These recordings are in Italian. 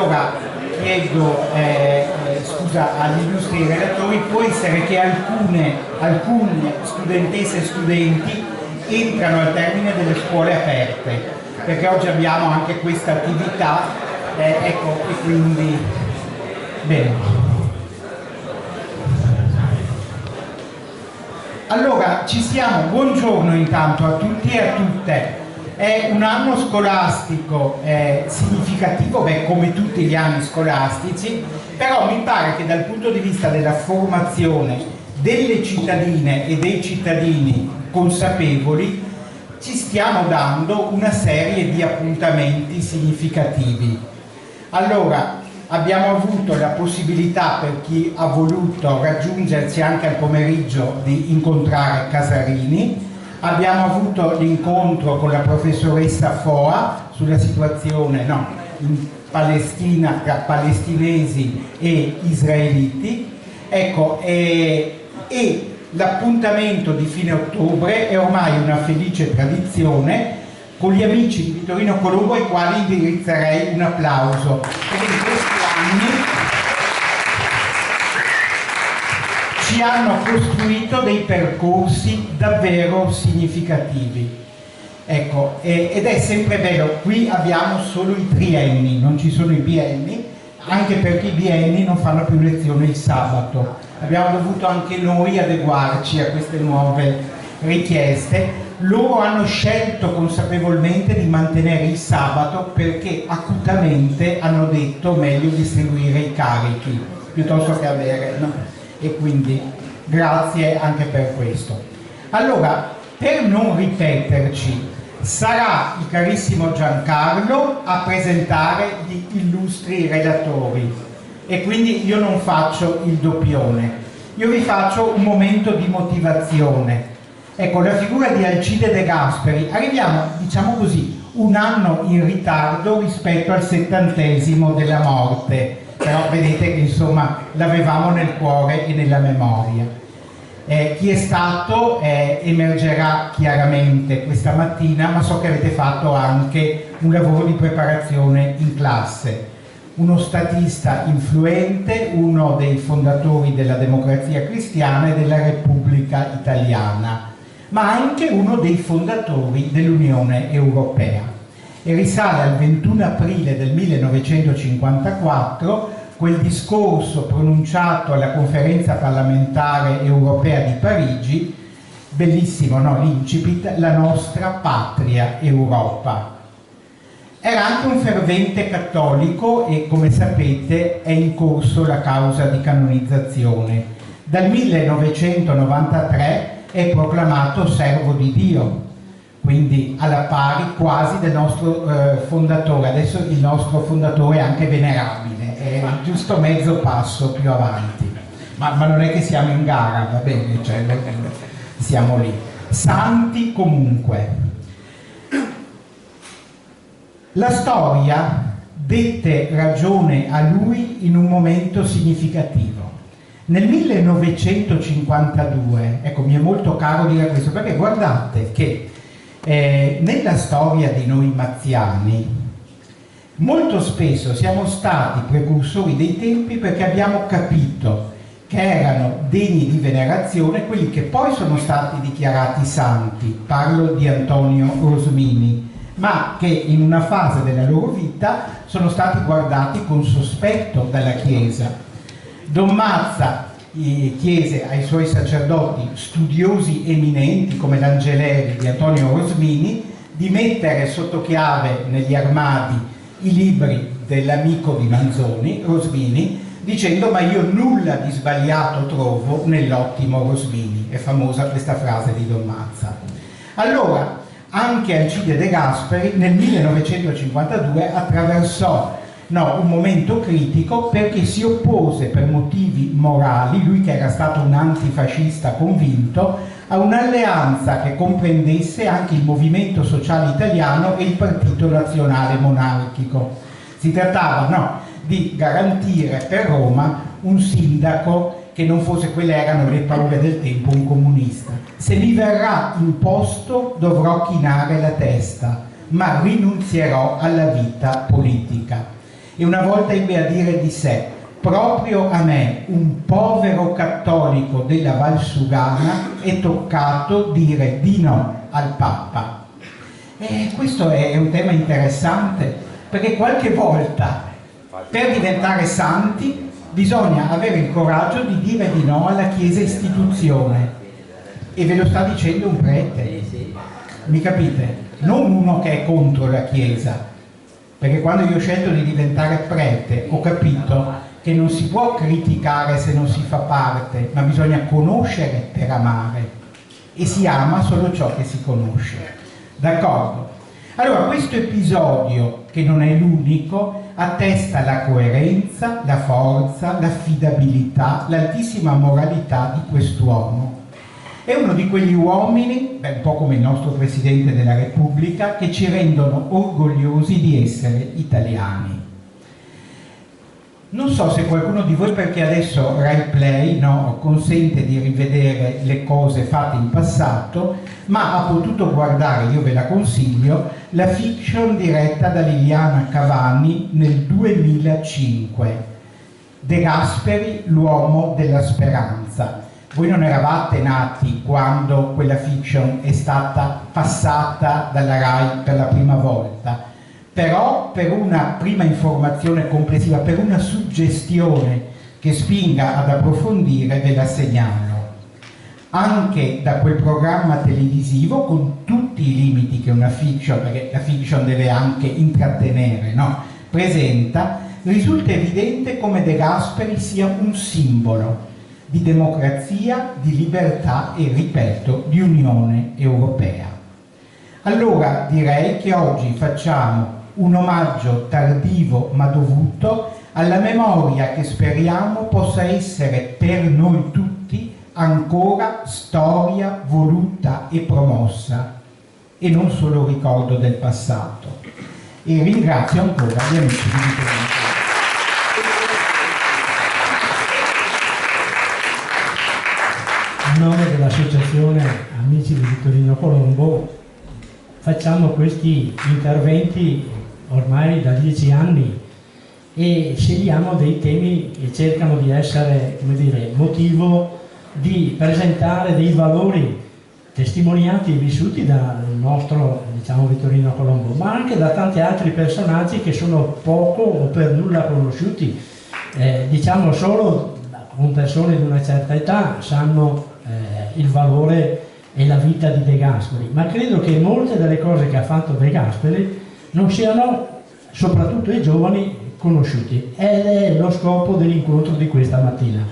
Allora chiedo scusa agli illustri relatori, può essere che alcune studentesse e studenti entrano al termine delle scuole aperte, perché oggi abbiamo anche questa attività, ecco, e quindi bene. Allora ci siamo, buongiorno intanto a tutti e a tutte. È un anno scolastico significativo, come tutti gli anni scolastici, però mi pare che dal punto di vista della formazione delle cittadine e dei cittadini consapevoli ci stiamo dando una serie di appuntamenti significativi. Allora, abbiamo avuto la possibilità, per chi ha voluto raggiungerci anche al pomeriggio, di incontrare Casarini. Abbiamo avuto l'incontro con la professoressa Foa sulla situazione in Palestina tra palestinesi e israeliti. Ecco, e l'appuntamento di fine ottobre è ormai una felice tradizione con gli amici di Vittorino Colombo, ai quali indirizzerei un applauso, perché in questi anni ci hanno costruito dei percorsi davvero significativi. Ecco, ed è sempre vero, qui abbiamo solo i trienni, non ci sono i bienni, anche perché i bienni non fanno più lezione il sabato. Abbiamo dovuto anche noi adeguarci a queste nuove richieste. Loro hanno scelto consapevolmente di mantenere il sabato perché acutamente hanno detto meglio distribuire i carichi piuttosto che avere, no? E quindi grazie anche per questo. Allora, per non ripeterci, sarà il carissimo Giancarlo a presentare gli illustri relatori e quindi io non faccio il doppione, io vi faccio un momento di motivazione. Ecco, la figura di Alcide De Gasperi, arriviamo, diciamo così, un anno in ritardo rispetto al 70° della morte, però vedete che insomma l'avevamo nel cuore e nella memoria. Chi è stato emergerà chiaramente questa mattina, ma so che avete fatto anche un lavoro di preparazione in classe. Uno statista influente, uno dei fondatori della Democrazia Cristiana e della Repubblica Italiana, ma anche uno dei fondatori dell'Unione Europea. E risale al 21 aprile del 1954 quel discorso pronunciato alla conferenza parlamentare europea di Parigi, bellissimo, no? L'incipit, la nostra patria Europa. Era anche un fervente cattolico e, come sapete, è in corso la causa di canonizzazione. Dal 1993 è proclamato servo di Dio, quindi alla pari quasi del nostro fondatore. Adesso il nostro fondatore è anche venerabile, è giusto mezzo passo più avanti, ma non è che siamo in gara, va bene, cioè, siamo lì. Santi comunque. La storia dette ragione a lui in un momento significativo. Nel 1952, ecco, mi è molto caro dire questo, perché guardate che nella storia di noi mazziani molto spesso siamo stati precursori dei tempi, perché abbiamo capito che erano degni di venerazione quelli che poi sono stati dichiarati santi. Parlo di Antonio Rosmini, ma che in una fase della loro vita sono stati guardati con sospetto dalla Chiesa. Don Mazza chiese ai suoi sacerdoti, studiosi eminenti come l'Angeleri di Antonio Rosmini, di mettere sotto chiave negli armadi i libri dell'amico di Manzoni, Rosmini, dicendo: ma io nulla di sbagliato trovo nell'ottimo Rosmini. È famosa questa frase di Don Mazza. Allora, anche Alcide De Gasperi nel 1952 attraversò un momento critico, perché si oppose per motivi morali, lui che era stato un antifascista convinto, a un'alleanza che comprendesse anche il movimento sociale italiano e il partito nazionale monarchico. Si trattava di garantire per Roma un sindaco che non fosse, quelle erano le paure del tempo, un comunista. Se mi verrà imposto dovrò chinare la testa, ma rinunzierò alla vita politica. e una volta ebbe a dire di sé: proprio a me, un povero cattolico della Valsugana, è toccato dire di no al Papa. E questo è un tema interessante, perché qualche volta per diventare santi bisogna avere il coraggio di dire di no alla Chiesa istituzione, e ve lo sta dicendo un prete, mi capite? Non uno che è contro la Chiesa, perché quando io ho scelto di diventare prete ho capito che non si può criticare se non si fa parte, ma bisogna conoscere per amare, e si ama solo ciò che si conosce. D'accordo? Allora, questo episodio, che non è l'unico, attesta la coerenza, la forza, l'affidabilità, l'altissima moralità di quest'uomo. È uno di quegli uomini, un po' come il nostro Presidente della Repubblica, che ci rendono orgogliosi di essere italiani. Non so se qualcuno di voi, perché adesso Rai Play consente di rivedere le cose fatte in passato, ma ha potuto guardare, io ve la consiglio, la fiction diretta da Liliana Cavani nel 2005, De Gasperi, l'uomo della speranza. Voi non eravate nati quando quella fiction è stata passata dalla Rai per la prima volta, però per una prima informazione complessiva, per una suggestione che spinga ad approfondire, ve la segnalo. Anche da quel programma televisivo, con tutti i limiti che una fiction, perché la fiction deve anche intrattenere, presenta, risulta evidente come De Gasperi sia un simbolo di democrazia, di libertà e, ripeto, di Unione Europea. Allora direi che oggi facciamo un omaggio tardivo ma dovuto alla memoria che speriamo possa essere per noi tutti ancora storia voluta e promossa, e non solo ricordo del passato. E ringrazio ancora gli amici di Vittorino. A nome dell'associazione Amici di Vittorino Colombo facciamo questi interventi ormai da 10 anni e scegliamo dei temi che cercano di essere, come dire, motivo di presentare dei valori testimoniati e vissuti dal nostro, diciamo, Vittorino Colombo, ma anche da tanti altri personaggi che sono poco o per nulla conosciuti, diciamo solo con persone di una certa età sanno il valore e la vita di De Gasperi, ma credo che molte delle cose che ha fatto De Gasperi non siano, soprattutto ai giovani, conosciuti, ed è lo scopo dell'incontro di questa mattina.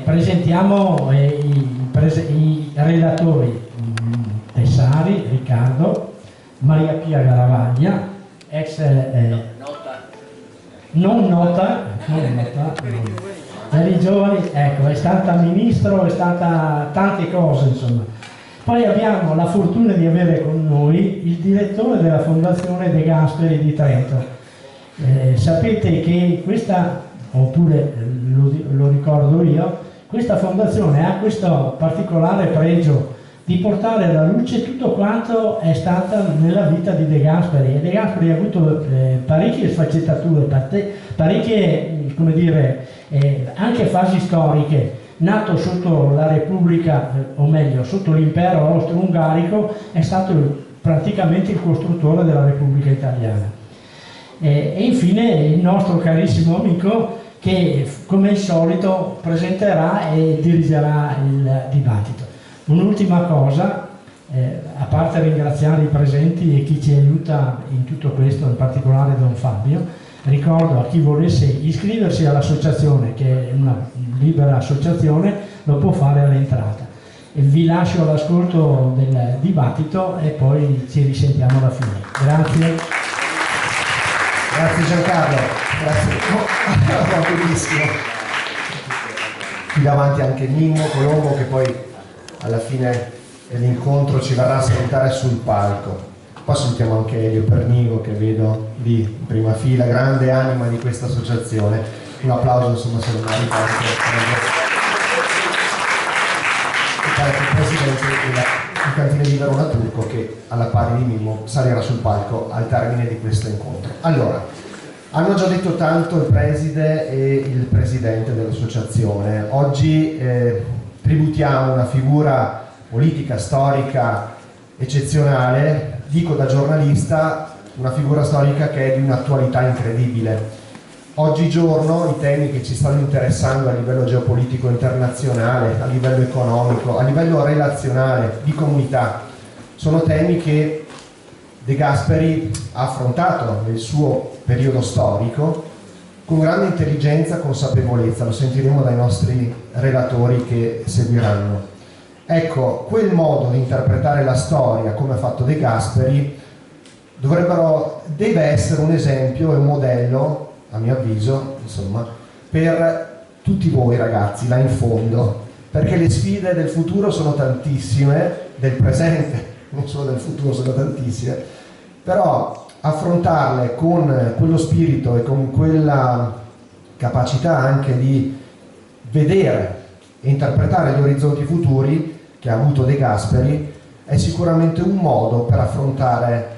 Presentiamo i relatori: Tessari, Riccardo, Maria Pia Garavaglia, ex non nota, per i giovani, ecco, è stata ministro, è stata tante cose, insomma. Poi abbiamo la fortuna di avere con noi il direttore della Fondazione De Gasperi di Trento. Sapete che questa, oppure lo ricordo io, questa fondazione ha questo particolare pregio di portare alla luce tutto quanto è stata nella vita di De Gasperi, e De Gasperi ha avuto parecchie sfaccettature, parecchie, come dire, anche fasi storiche. Nato sotto la Repubblica, o meglio sotto l'impero austro-ungarico, è stato praticamente il costruttore della Repubblica Italiana. E infine il nostro carissimo amico che, come al solito, presenterà e dirigerà il dibattito. Un'ultima cosa, a parte ringraziare i presenti e chi ci aiuta in tutto questo, in particolare Don Fabio, ricordo a chi volesse iscriversi all'associazione, che è una libera associazione, lo può fare all'entrata. E vi lascio all'ascolto del dibattito e poi ci risentiamo alla fine. Grazie. Grazie Giancarlo, grazie. Benissimo. Qui davanti anche Mimmo Colombo, che poi alla fine dell'incontro ci verrà a salutare sul palco. Poi sentiamo anche Elio Pernigo, che vedo lì in prima fila, grande anima di questa associazione. Un applauso, insomma, se lo merita anche il presidente del cantine di Verona Turco, che alla pari di Mimmo salirà sul palco al termine di questo incontro. Allora, Hanno già detto tanto il preside e il presidente dell'associazione. Oggi tributiamo una figura politica, storica, eccezionale, dico da giornalista, una figura storica che è di un'attualità incredibile. Oggigiorno i temi che ci stanno interessando a livello geopolitico internazionale, a livello economico, a livello relazionale, di comunità, sono temi che De Gasperi ha affrontato nel suo periodo storico con grande intelligenza e consapevolezza, lo sentiremo dai nostri relatori che seguiranno. Ecco, quel modo di interpretare la storia come ha fatto De Gasperi deve essere un esempio e un modello, a mio avviso, insomma, per tutti voi ragazzi là in fondo, perché le sfide del futuro sono tantissime, del presente, non solo del futuro, sono tantissime, però affrontarle con quello spirito e con quella capacità anche di vedere e interpretare gli orizzonti futuri che ha avuto De Gasperi è sicuramente un modo per affrontare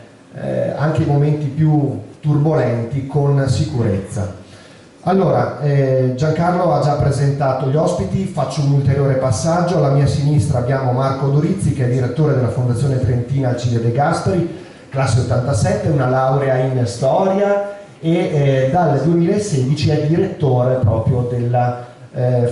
anche i momenti più turbolenti con sicurezza. Allora, Giancarlo ha già presentato gli ospiti, faccio un ulteriore passaggio. Alla mia sinistra abbiamo Marco Dorizzi, che è direttore della Fondazione Trentina Alcide De Gasperi, classe 87, una laurea in storia e dal 2016 è direttore proprio della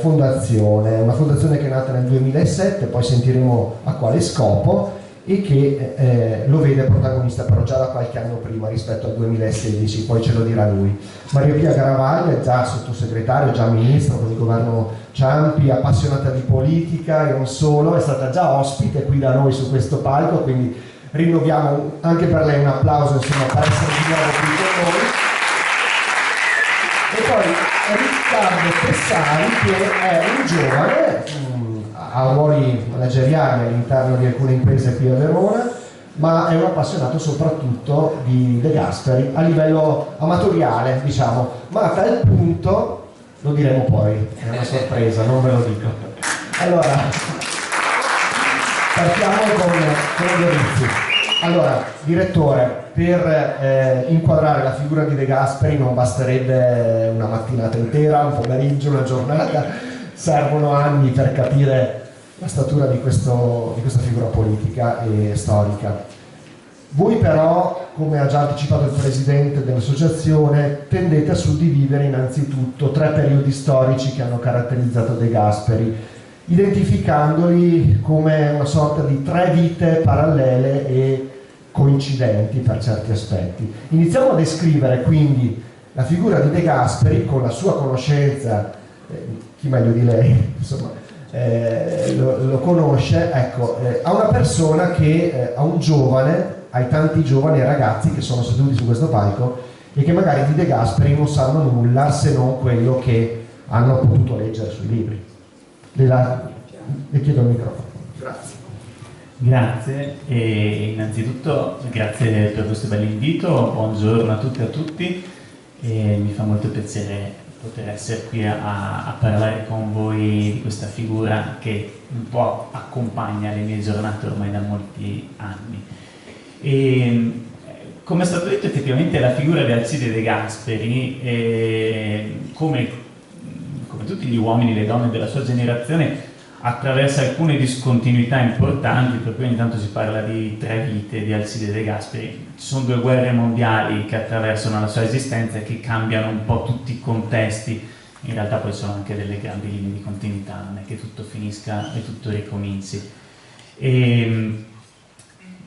fondazione, una fondazione che è nata nel 2007, poi sentiremo a quale scopo, e che lo vede protagonista però già da qualche anno prima rispetto al 2016, poi ce lo dirà lui. Maria Pia Garavaglia è già sottosegretario, già ministro con il governo Ciampi, appassionata di politica e non solo, è stata già ospite qui da noi su questo palco, quindi rinnoviamo anche per lei un applauso, insomma, per essere di nuovo qui con noi. E poi Riccardo Pessari, che è un giovane, ha ruoli manageriali all'interno di alcune imprese qui a Verona, ma è un appassionato soprattutto di De Gasperi a livello amatoriale, diciamo, ma a tal punto, lo diremo poi, è una sorpresa, non ve lo dico. Allora, partiamo con Dorizzi. Allora, direttore, per inquadrare la figura di De Gasperi non basterebbe una mattinata intera, un pomeriggio, una giornata, servono anni per capire la statura di questa figura politica e storica. Voi però, come ha già anticipato il presidente dell'associazione, tendete a suddividere innanzitutto 3 periodi storici che hanno caratterizzato De Gasperi, identificandoli come una sorta di 3 vite parallele e coincidenti per certi aspetti. Iniziamo a descrivere quindi la figura di De Gasperi con la sua conoscenza, chi meglio di lei, insomma, lo conosce, ecco, a una persona che, a un giovane, ai tanti giovani e ragazzi che sono seduti su questo palco e che magari di De Gasperi non sanno nulla se non quello che hanno potuto leggere sui libri. Le chiedo il microfono. Grazie. Grazie, e innanzitutto grazie per questo bell'invito, buongiorno a tutte e a tutti, e mi fa molto piacere poter essere qui a parlare con voi di questa figura che un po' accompagna le mie giornate ormai da molti anni. E, come è stato detto, effettivamente la figura di Alcide De Gasperi, come tutti gli uomini e le donne della sua generazione, attraversa alcune discontinuità importanti, per cui ogni tanto si parla di 3 vite di Alcide De Gasperi. Ci sono 2 guerre mondiali che attraversano la sua esistenza e che cambiano un po' tutti i contesti. In realtà poi sono anche delle grandi linee di continuità, non è che tutto finisca e tutto ricominci.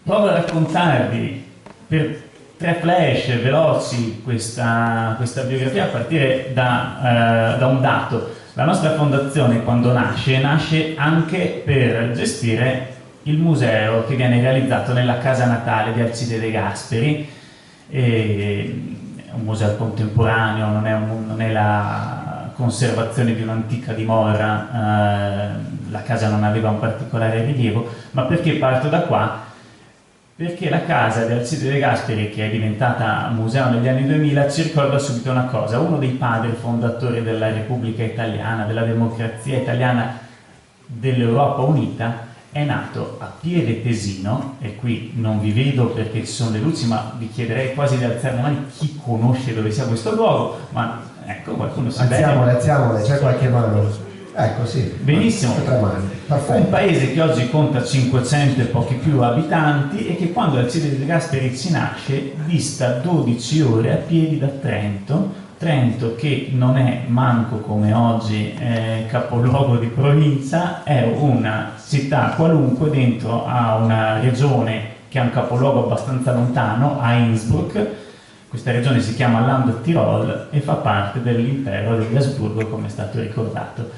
Provo a raccontarvi per 3 flash veloci questa biografia a partire da un dato. La nostra fondazione, quando nasce anche per gestire il museo che viene realizzato nella casa natale di Alcide De Gasperi. È un museo contemporaneo, non è la conservazione di un'antica dimora, la casa non aveva un particolare rilievo, ma perché parto da qua? Perché la casa di Alcide De Gasperi, che è diventata museo negli anni 2000, ci ricorda subito una cosa: uno dei padri fondatori della Repubblica Italiana, della democrazia italiana, dell'Europa unita, è nato a Pieve Tesino, e qui non vi vedo perché ci sono le luci, ma vi chiederei quasi di alzare le mani chi conosce dove sia questo luogo, ma ecco, qualcuno si vede. Alziamole, c'è qualche mano. Ecco, sì. Benissimo. Tre mani. Perfetto. Un paese che oggi conta 500 e pochi più abitanti e che quando Alcide De Gasperi ci nasce dista 12 ore a piedi da Trento. Trento, che non è manco come oggi capoluogo di provincia, è una città qualunque dentro a una regione che ha un capoluogo abbastanza lontano, a Innsbruck. Questa regione si chiama Land Tirol e fa parte dell'impero degli Asburgo, come è stato ricordato.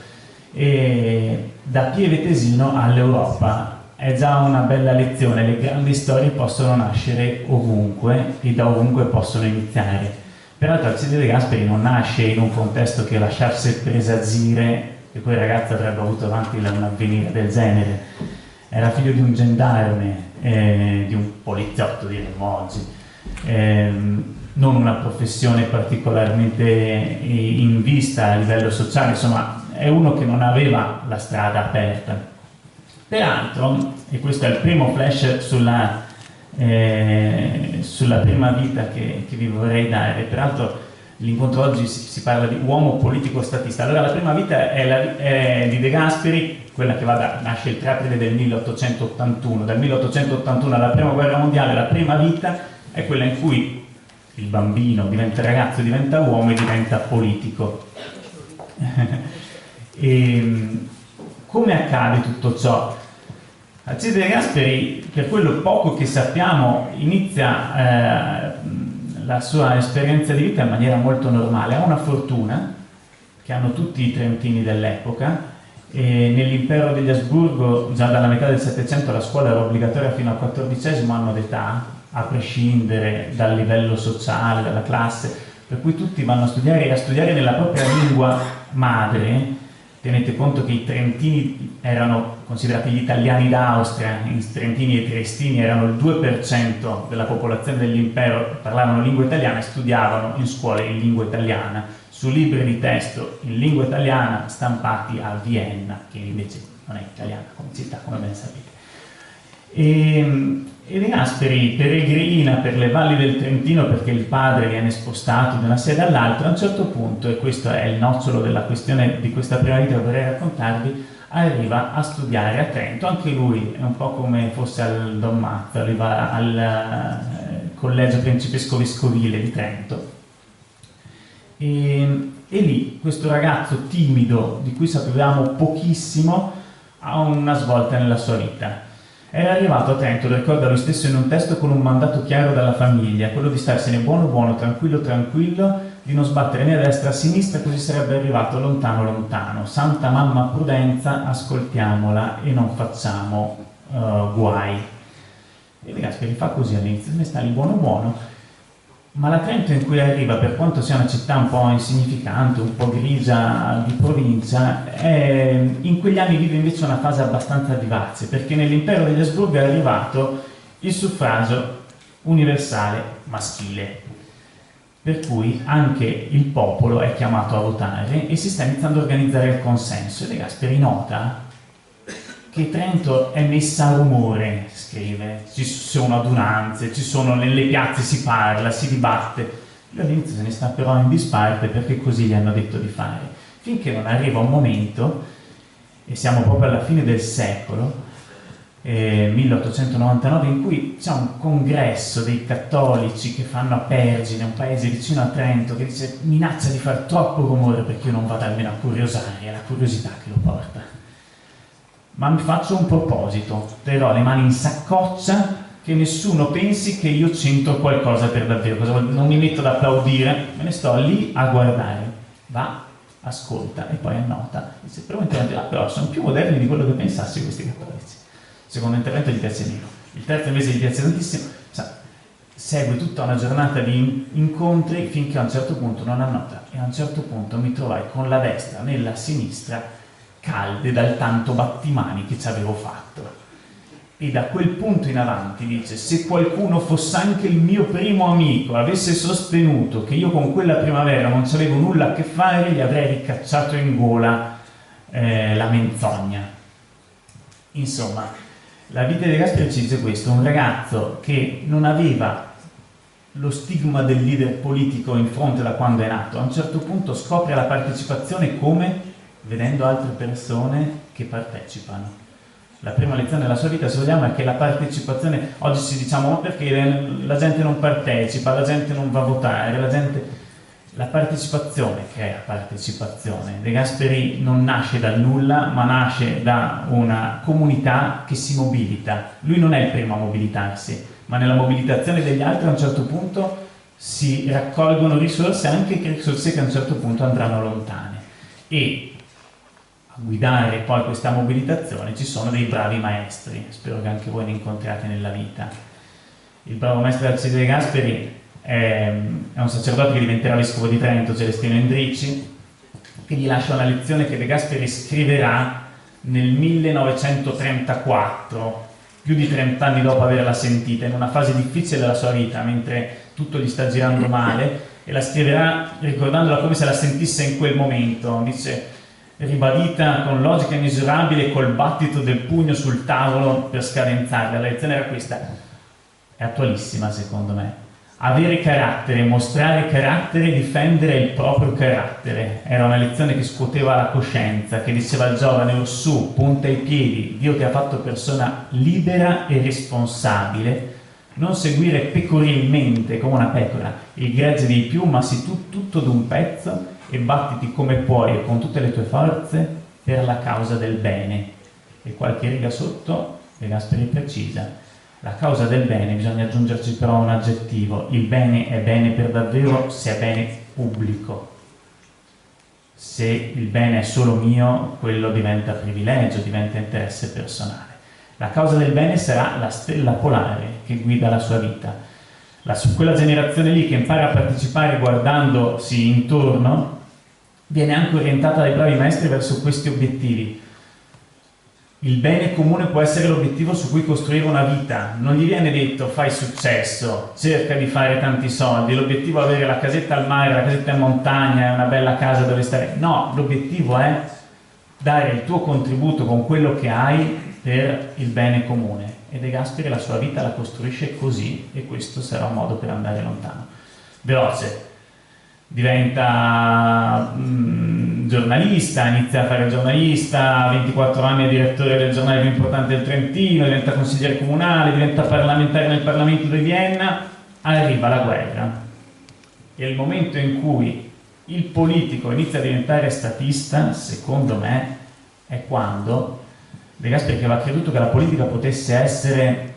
E da Pieve Tesino all'Europa è già una bella lezione. Le grandi storie possono nascere ovunque e da ovunque possono iniziare. Peraltro Alcide De Gasperi non nasce in un contesto che lasciasse presagire che quel ragazzo avrebbe avuto avanti un avvenire del genere. Era figlio di un gendarme, di un poliziotto diremmo oggi, non una professione particolarmente in vista a livello sociale, insomma è uno che non aveva la strada aperta. Peraltro, e questo è il primo flash sulla prima vita che vi vorrei dare, peraltro l'incontro oggi si parla di uomo politico statista. Allora la prima vita è di De Gasperi, quella che nasce il 3 aprile del 1881. Dal 1881 alla prima guerra mondiale, la prima vita è quella in cui il bambino diventa ragazzo, diventa uomo e diventa politico. E come accade tutto ciò? Alcide De Gasperi, per quello poco che sappiamo, inizia la sua esperienza di vita in maniera molto normale. Ha una fortuna che hanno tutti i trentini dell'epoca, e nell'impero degli Asburgo già dalla metà del Settecento la scuola era obbligatoria fino al 14° anno d'età, a prescindere dal livello sociale, dalla classe, per cui tutti vanno a studiare nella propria lingua madre. Tenete conto che i trentini erano considerati gli italiani d'Austria, i trentini e i triestini erano il 2% della popolazione dell'impero, parlavano lingua italiana e studiavano in scuole in lingua italiana, su libri di testo in lingua italiana stampati a Vienna, che invece non è italiana come città, come ben sapete. E De Gasperi peregrina per le valli del Trentino perché il padre viene spostato da una sede all'altra. A un certo punto, e questo è il nocciolo della questione di questa prima vita che vorrei raccontarvi, arriva a studiare a Trento. Anche lui è un po' come fosse al Don Mazzo, arriva al Collegio Principesco Vescovile di Trento. E lì questo ragazzo timido, di cui sapevamo pochissimo, ha una svolta nella sua vita. Era arrivato a Trento, lo ricorda lui stesso in un testo, con un mandato chiaro dalla famiglia, quello di starsene buono buono, tranquillo tranquillo, di non sbattere né a destra né a sinistra, così sarebbe arrivato lontano lontano. Santa mamma Prudenza, ascoltiamola e non facciamo guai. E De Gasperi fa così all'inizio, se ne sta lì buono buono, ma la Trento in cui arriva, per quanto sia una città un po' insignificante, un po' grigia di provincia, in quegli anni vive invece una fase abbastanza vivace, perché nell'impero degli Asburgo è arrivato il suffragio universale maschile, per cui anche il popolo è chiamato a votare e si sta iniziando a organizzare il consenso. E De Gasperi nota che Trento è messa a rumore, scrive, ci sono adunanze, nelle piazze si parla, si dibatte. Lui all'inizio se ne sta però in disparte perché così gli hanno detto di fare, finché non arriva un momento, e siamo proprio alla fine del secolo, 1899, in cui c'è un congresso dei cattolici che fanno a Pergine, un paese vicino a Trento, che dice minaccia di far troppo rumore perché io non vado almeno a curiosare, è la curiosità che lo porta. Ma mi faccio un proposito, terrò le mani in saccoccia, che nessuno pensi che io c'entro qualcosa per davvero, non mi metto ad applaudire, me ne sto lì a guardare. Va, ascolta e poi annota. Dice, però sono più moderni di quello che pensassi questi cattolici. Il secondo intervento gli piace meno, il terzo invece gli piace tantissimo. Segue tutta una giornata di incontri finché a un certo punto non annota, e a un certo punto mi trovai con la destra nella sinistra calde dal tanto battimani che ci avevo fatto. E da quel punto in avanti dice, se qualcuno fosse anche il mio primo amico avesse sostenuto che io con quella primavera non c'avevo nulla a che fare, gli avrei ricacciato in gola la menzogna. Insomma, La vita di De Gasperi ci dice questo: un ragazzo che non aveva lo stigma del leader politico in fronte da quando è nato, a un certo punto scopre la partecipazione come? Vedendo altre persone che partecipano. La prima lezione della sua vita, se vogliamo, è che la partecipazione, oggi ci diciamo ma perché la gente non partecipa, la gente non va a votare, la partecipazione, che è la partecipazione? De Gasperi non nasce dal nulla, ma nasce da una comunità che si mobilita. Lui non è il primo a mobilitarsi, ma nella mobilitazione degli altri a un certo punto si raccolgono risorse, anche risorse che a un certo punto andranno lontane. E a guidare poi questa mobilitazione ci sono dei bravi maestri, spero che anche voi ne incontriate nella vita. Il bravo maestro Alcide De Gasperi è un sacerdote che diventerà vescovo di Trento, Celestino Endrici, che gli lascia una lezione che De Gasperi scriverà nel 1934, più di 30 anni dopo averla sentita, in una fase difficile della sua vita, mentre tutto gli sta girando male, e la scriverà ricordandola come se la sentisse in quel momento. Dice: ribadita con logica misurabile, col battito del pugno sul tavolo per scadenzarla. La lezione era questa, è attualissima secondo me: avere carattere, mostrare carattere, difendere il proprio carattere. Era una lezione che scuoteva la coscienza, che diceva al giovane: su, punta i piedi, Dio ti ha fatto persona libera e responsabile, non seguire pecorilmente come una pecora il gregge dei più, ma sii tu tutto d'un pezzo e battiti come puoi e con tutte le tue forze per la causa del bene. E qualche riga sotto De Gasperi precisa: la causa del bene, bisogna aggiungerci però un aggettivo: il bene è bene per davvero se è bene pubblico. Se il bene è solo mio, quello diventa privilegio, diventa interesse personale. La causa del bene sarà la stella polare che guida la sua vita. Quella generazione lì che impara a partecipare guardandosi intorno viene anche orientata dai bravi maestri verso questi obiettivi. Il bene comune può essere l'obiettivo su cui costruire una vita. Non gli viene detto fai successo, cerca di fare tanti soldi, l'obiettivo è avere la casetta al mare, la casetta in montagna, una bella casa dove stare. No, l'obiettivo è dare il tuo contributo con quello che hai per il bene comune. E De Gasperi la sua vita la costruisce così, e questo sarà un modo per andare lontano. Veloce. Diventa giornalista, inizia a fare giornalista, a 24 anni è direttore del giornale più importante del Trentino, diventa consigliere comunale, diventa parlamentare nel Parlamento di Vienna. Arriva la guerra, e il momento in cui il politico inizia a diventare statista, secondo me, è quando De Gasperi, che aveva creduto che la politica potesse essere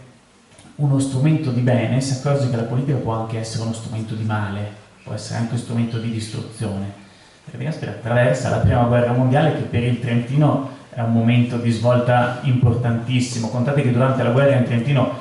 uno strumento di bene, si accorge che la politica può anche essere uno strumento di male, può essere anche uno strumento di distruzione. De Gasperi attraversa la prima guerra mondiale, che per il Trentino è un momento di svolta importantissimo. Contate che durante la guerra in Trentino,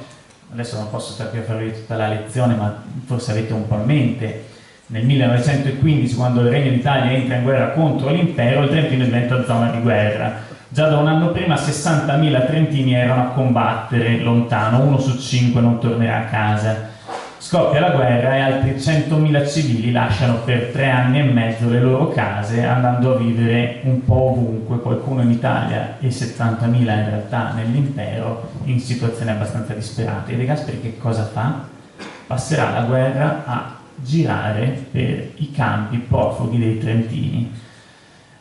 adesso non posso stare qui a farvi tutta la lezione, ma forse avete un po' in mente, nel 1915, quando il Regno d'Italia entra in guerra contro l'impero, il Trentino diventa zona di guerra. Già da un anno prima 60.000 trentini erano a combattere lontano, 1 su 5 non tornerà a casa. Scoppia la guerra e altri 100.000 civili lasciano per 3 anni e mezzo le loro case, andando a vivere un po' ovunque, qualcuno in Italia e 70.000 in realtà nell'impero, in situazioni abbastanza disperate. E De Gasperi che cosa fa? Passerà la guerra a girare per i campi profughi dei trentini.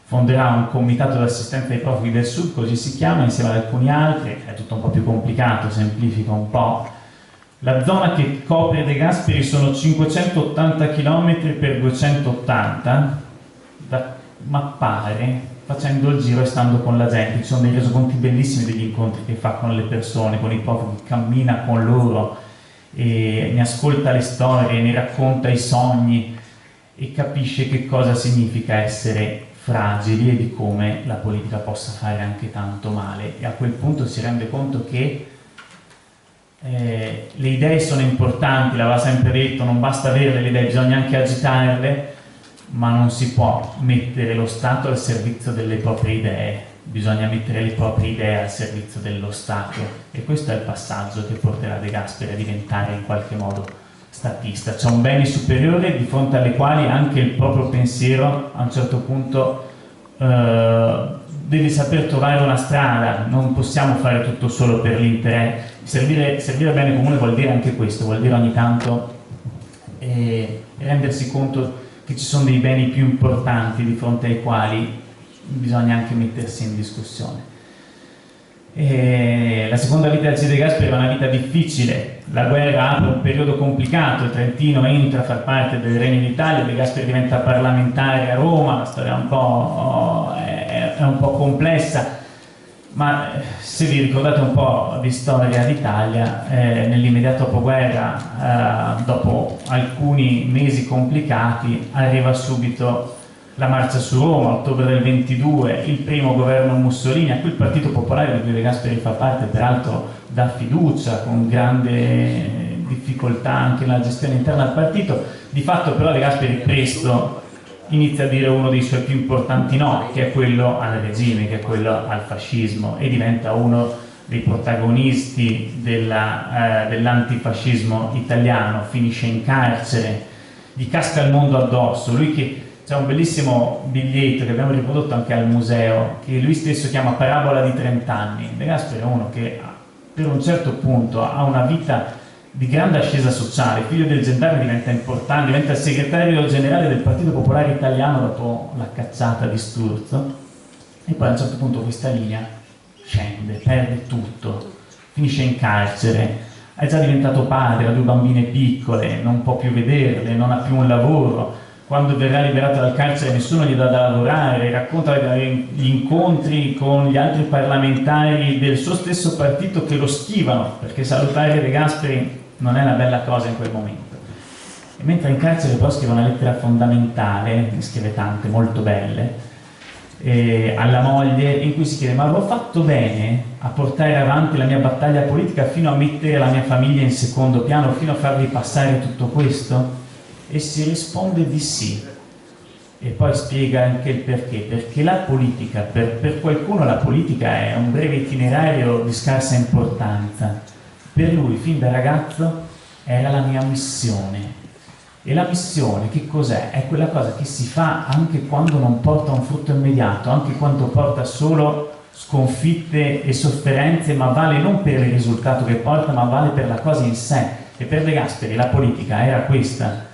Fonderà un comitato d'assistenza ai profughi del sud, così si chiama, insieme ad alcuni altri. È tutto un po' più complicato, semplifico un po'. La zona che copre De Gasperi sono 580 km per 280 da mappare facendo il giro e stando con la gente. Ci sono dei resoconti bellissimi degli incontri che fa con le persone, con i profughi, cammina con loro e ne ascolta le storie, ne racconta i sogni e capisce che cosa significa essere fragili e di come la politica possa fare anche tanto male. E a quel punto si rende conto che le idee sono importanti, l'aveva sempre detto, non basta averle le idee, bisogna anche agitarle, ma non si può mettere lo Stato al servizio delle proprie idee, bisogna mettere le proprie idee al servizio dello Stato. E questo è il passaggio che porterà De Gasperi a diventare in qualche modo statista. C'è un bene superiore di fronte alle quali anche il proprio pensiero a un certo punto devi saper trovare una strada, non possiamo fare tutto solo per l'interesse. Servire bene comune vuol dire anche questo, vuol dire ogni tanto rendersi conto che ci sono dei beni più importanti di fronte ai quali bisogna anche mettersi in discussione. La seconda vita di Alcide De Gasperi era una vita difficile, la guerra apre un periodo complicato, il Trentino entra a far parte del Regno d'Italia, De Gasperi diventa parlamentare a Roma, la storia è un po' complessa, ma se vi ricordate un po' di storia d'Italia, nell'immediato dopoguerra, dopo alcuni mesi complicati, arriva subito la marcia su Roma, ottobre del 22, il primo governo Mussolini, a cui il Partito Popolare, di cui De Gasperi fa parte, peraltro dà fiducia, con grande difficoltà anche nella gestione interna al partito. Di fatto però De Gasperi presto inizia a dire uno dei suoi più importanti no, che è quello al regime, che è quello al fascismo, e diventa uno dei protagonisti dell'antifascismo italiano, finisce in carcere, gli casca il mondo addosso. Lui che c'è un bellissimo biglietto che abbiamo riprodotto anche al museo, che lui stesso chiama Parabola di 30 anni. De Gasperi è uno che per un certo punto ha una vita di grande ascesa sociale, figlio del gendarme, diventa importante, diventa il segretario generale del Partito Popolare Italiano dopo la cacciata di Sturzo, e poi a un certo punto questa linea scende, perde tutto, finisce in carcere, è già diventato padre, ha 2 bambine piccole, non può più vederle, non ha più un lavoro. Quando verrà liberato dal carcere nessuno gli dà da lavorare, racconta gli incontri con gli altri parlamentari del suo stesso partito che lo schivano, perché salutare De Gasperi non è una bella cosa in quel momento. E mentre in carcere però scrive una lettera fondamentale, ne scrive tante molto belle, alla moglie, in cui si chiede: ma avrò fatto bene a portare avanti la mia battaglia politica fino a mettere la mia famiglia in secondo piano, fino a farvi passare tutto questo? E si risponde di sì, e poi spiega anche il perché. Perché la politica, per qualcuno la politica è un breve itinerario di scarsa importanza, per lui fin da ragazzo era la mia missione. E la missione che cos'è? È quella cosa che si fa anche quando non porta un frutto immediato, anche quando porta solo sconfitte e sofferenze, ma vale non per il risultato che porta, ma vale per la cosa in sé. E per De Gasperi la politica era questa.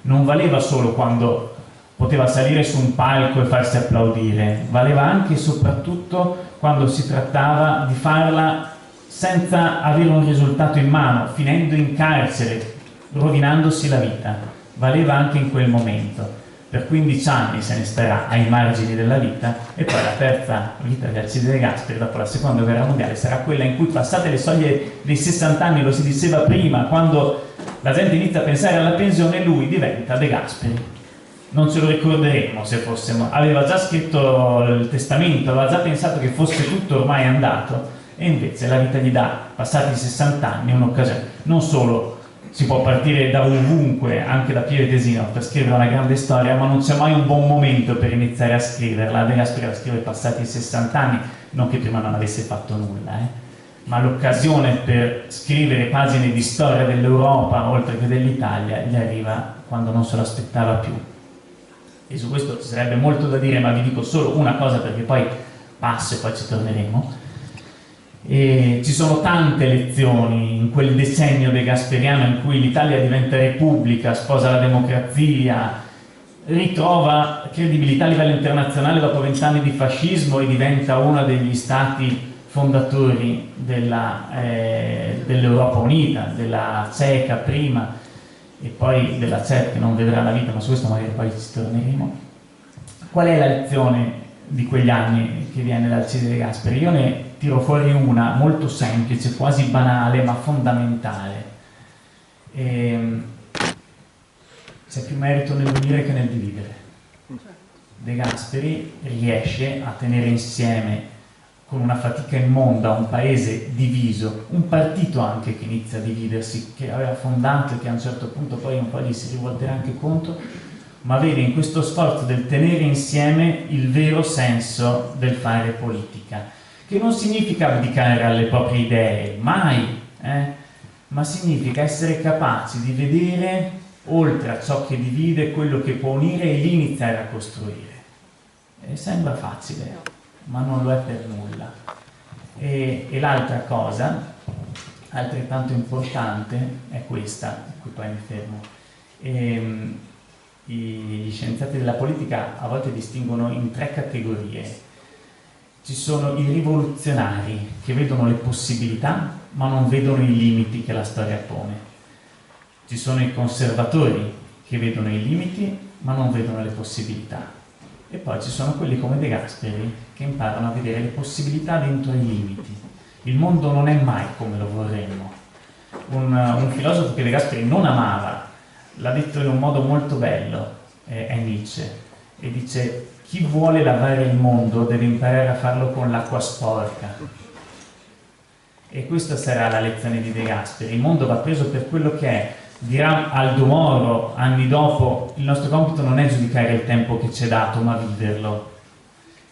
Non valeva solo quando poteva salire su un palco e farsi applaudire, valeva anche e soprattutto quando si trattava di farla senza avere un risultato in mano, finendo in carcere, rovinandosi la vita. Valeva anche in quel momento. Per 15 anni se ne starà ai margini della vita, e poi la terza vita di Alcide De Gasperi dopo la seconda guerra mondiale sarà quella in cui, passate le soglie dei 60 anni, lo si diceva prima, quando la gente inizia a pensare alla pensione, lui diventa De Gasperi. Non ce lo ricorderemo se fossimo. Aveva già scritto il testamento, aveva già pensato che fosse tutto ormai andato, e invece la vita gli dà, passati i 60 anni, un'occasione. Non solo si può partire da ovunque, anche da Pieve Tesino, per scrivere una grande storia, ma non c'è mai un buon momento per iniziare a scriverla. De Gasperi la scrive passati i 60 anni, non che prima non avesse fatto nulla, ma l'occasione per scrivere pagine di storia dell'Europa, oltre che dell'Italia, gli arriva quando non se lo aspettava più. E su questo ci sarebbe molto da dire, ma vi dico solo una cosa perché poi passo e poi ci torneremo. E ci sono tante lezioni in quel decennio degasperiano in cui l'Italia diventa repubblica, sposa la democrazia, ritrova credibilità a livello internazionale dopo 20 anni di fascismo e diventa uno degli stati fondatori dell'Europa Unita, della CECA prima e poi della CEP, che non vedrà la vita, ma su questo magari poi ci torneremo. Qual è la lezione di quegli anni che viene da Alcide De Gasperi? Io ne tiro fuori una molto semplice, quasi banale, ma fondamentale. C'è più merito nell'unire che nel dividere. De Gasperi riesce a tenere insieme, con una fatica immonda, un paese diviso, un partito anche che inizia a dividersi, che aveva fondato e che a un certo punto poi un po' gli si rivolterà anche contro, ma vede in questo sforzo del tenere insieme il vero senso del fare politica, che non significa abdicare alle proprie idee, mai, ma significa essere capaci di vedere oltre a ciò che divide quello che può unire e lì iniziare a costruire. Sembra facile, ma non lo è per nulla. E l'altra cosa, altrettanto importante, è questa, qui poi mi fermo. Gli scienziati della politica a volte distinguono in 3 categorie. Ci sono i rivoluzionari che vedono le possibilità ma non vedono i limiti che la storia pone. Ci sono i conservatori che vedono i limiti ma non vedono le possibilità. E poi ci sono quelli come De Gasperi che imparano a vedere le possibilità dentro i limiti. Il mondo non è mai come lo vorremmo. Un filosofo che De Gasperi non amava l'ha detto in un modo molto bello, è Nietzsche, e dice: chi vuole lavare il mondo deve imparare a farlo con l'acqua sporca. E questa sarà la lezione di De Gasperi. Il mondo va preso per quello che è. Dirà Aldo Moro anni dopo: il nostro compito non è giudicare il tempo che ci è dato, ma viverlo.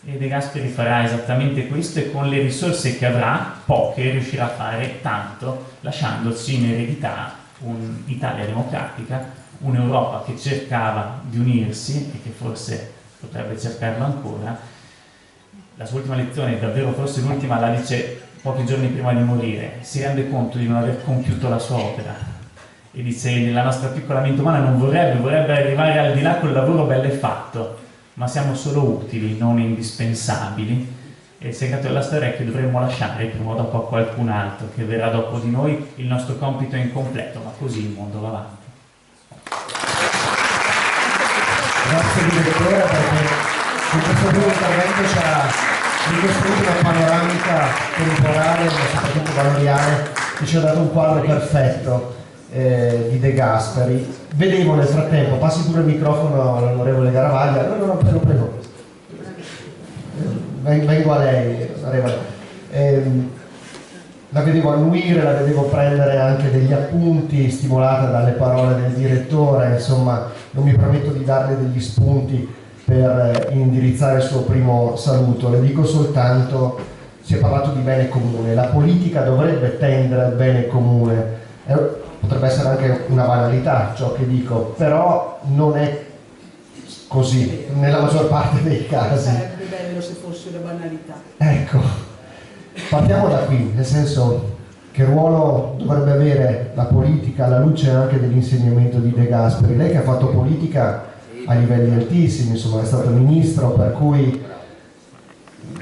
E De Gasperi farà esattamente questo, e con le risorse che avrà, poche, riuscirà a fare tanto, lasciandoci in eredità un'Italia democratica, un'Europa che cercava di unirsi e che forse potrebbe cercarlo ancora. La sua ultima lezione, davvero forse l'ultima, la dice pochi giorni prima di morire. Si rende conto di non aver compiuto la sua opera e dice: la nostra piccola mente umana non vorrebbe arrivare al di là col lavoro bello e fatto, ma siamo solo utili, non indispensabili. E il segreto della storia è che dovremmo lasciare prima o dopo a qualcun altro che verrà dopo di noi. Il nostro compito è incompleto, ma così il mondo va avanti. Grazie direttore, perché con questo primo intervento ci ha ricostruito una panoramica temporale ma soprattutto valoriale che ci ha dato un quadro perfetto di De Gasperi. Vedevo nel frattempo, passi pure il microfono all'onorevole Garavaglia. No, prego. Vengo a lei, la vedevo annuire, la vedevo prendere anche degli appunti, stimolata dalle parole del direttore. Insomma, non mi permetto di darle degli spunti per indirizzare il suo primo saluto. Le dico soltanto: si è parlato di bene comune, la politica dovrebbe tendere al bene comune. Potrebbe essere anche una banalità ciò che dico, però non è così nella maggior parte dei casi. Sarebbe bello se fosse una banalità. Ecco, partiamo da qui, nel senso: che ruolo dovrebbe avere la politica alla luce anche dell'insegnamento di De Gasperi? Lei che ha fatto politica a livelli altissimi, insomma è stato ministro, per cui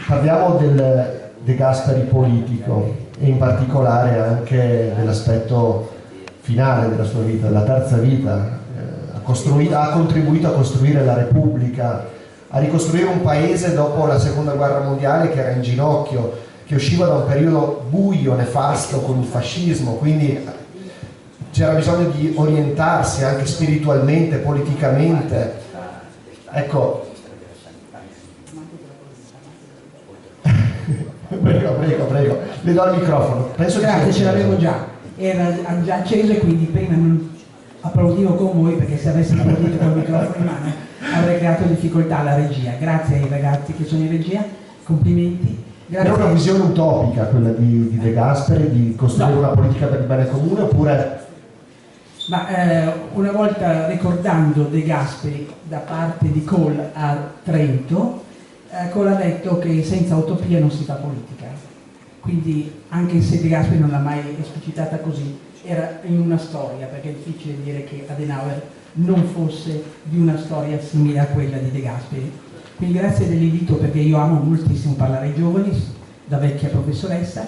parliamo del De Gasperi politico e in particolare anche dell'aspetto finale della sua vita, della terza vita. Ha contribuito a costruire la Repubblica, a ricostruire un paese dopo la seconda guerra mondiale che era in ginocchio, che usciva da un periodo buio, nefasto con il fascismo, quindi c'era bisogno di orientarsi anche spiritualmente, politicamente. Ecco. Prego, le do il microfono. Penso Grazie, ce l'avevo già, era già acceso e quindi prima non applaudivo con voi, perché se avessi applaudito con il microfono in mano avrei creato difficoltà alla regia. Grazie ai ragazzi che sono in regia, complimenti. Grazie. È una visione utopica quella di De Gasperi, di costruire una politica per il bene comune, oppure? Ma una volta, ricordando De Gasperi da parte di Kohl a Trento, Kohl ha detto che senza utopia non si fa politica. Quindi anche se De Gasperi non l'ha mai esplicitata così, era in una storia, perché è difficile dire che Adenauer non fosse di una storia simile a quella di De Gasperi. Quindi grazie dell'invito, perché io amo moltissimo parlare ai giovani, da vecchia professoressa.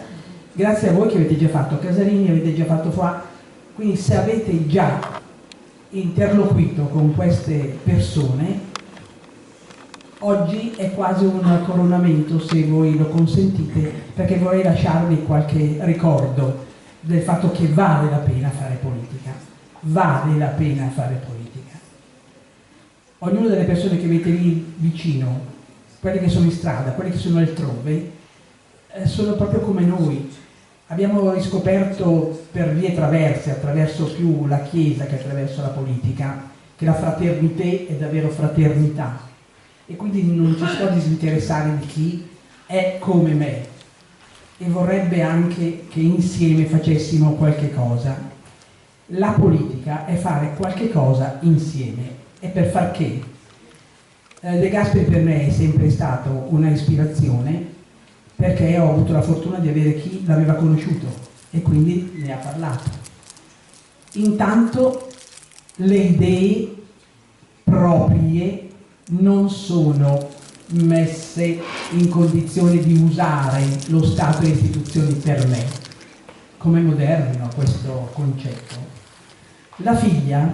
Grazie a voi che avete già fatto Casarini, avete già fatto Foà. Quindi se avete già interloquito con queste persone, oggi è quasi un coronamento, se voi lo consentite, perché vorrei lasciarvi qualche ricordo del fatto che vale la pena fare politica. Vale la pena fare politica. Ognuna delle persone che avete lì vicino, quelli che sono in strada, quelli che sono altrove, sono proprio come noi. Abbiamo riscoperto per vie traverse, attraverso più la Chiesa che attraverso la politica, che la fraternità è davvero fraternità. E quindi non ci sto a disinteressare di chi è come me. E vorrebbe anche che insieme facessimo qualche cosa. La politica è fare qualche cosa insieme. E per far che? De Gasperi per me è sempre stato una ispirazione, perché ho avuto la fortuna di avere chi l'aveva conosciuto e quindi ne ha parlato. Intanto le idee proprie non sono messe in condizione di usare lo Stato e le istituzioni per me. Come modernino questo concetto? La figlia,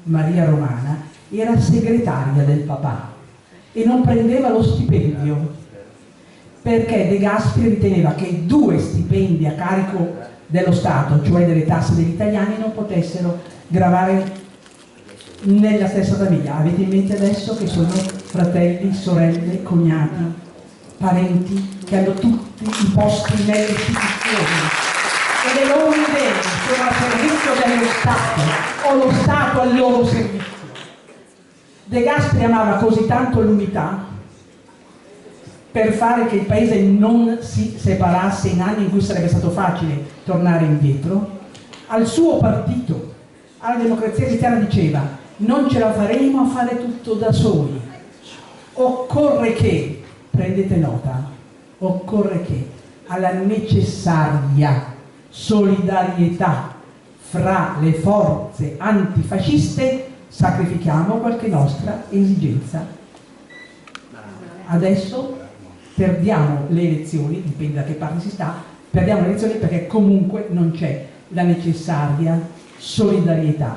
Maria Romana, era segretaria del papà e non prendeva lo stipendio, perché De Gasperi riteneva che 2 stipendi a carico dello Stato, cioè delle tasse degli italiani, non potessero gravare nella stessa famiglia. Avete in mente adesso che sono fratelli, sorelle, cognati, parenti che hanno tutti i posti nelle istituzioni e le loro idee sono a servizio dello Stato o lo Stato al loro servizio. De Gasperi amava così tanto l'unità per fare che il paese non si separasse in anni in cui sarebbe stato facile tornare indietro. Al suo partito, alla Democrazia Cristiana, diceva: non ce la faremo a fare tutto da soli, occorre che, prendete nota, occorre che alla necessaria solidarietà fra le forze antifasciste sacrifichiamo qualche nostra esigenza. Adesso perdiamo le elezioni, dipende da che parte si sta, perdiamo le elezioni perché comunque non c'è la necessaria solidarietà.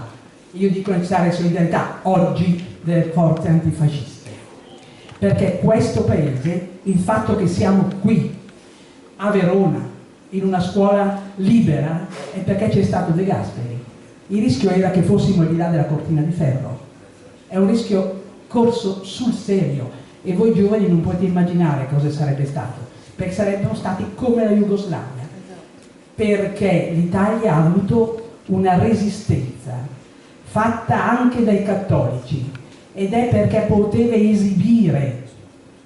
Io dico necessaria solidarietà oggi delle forze antifasciste, perché questo paese, il fatto che siamo qui a Verona in una scuola libera è perché c'è stato De Gasperi. Il rischio era che fossimo al di là della cortina di ferro, è un rischio corso sul serio e voi giovani non potete immaginare cosa sarebbe stato, perché sarebbero stati come la Jugoslavia, perché l'Italia ha avuto una resistenza fatta anche dai cattolici, ed è perché poteva esibire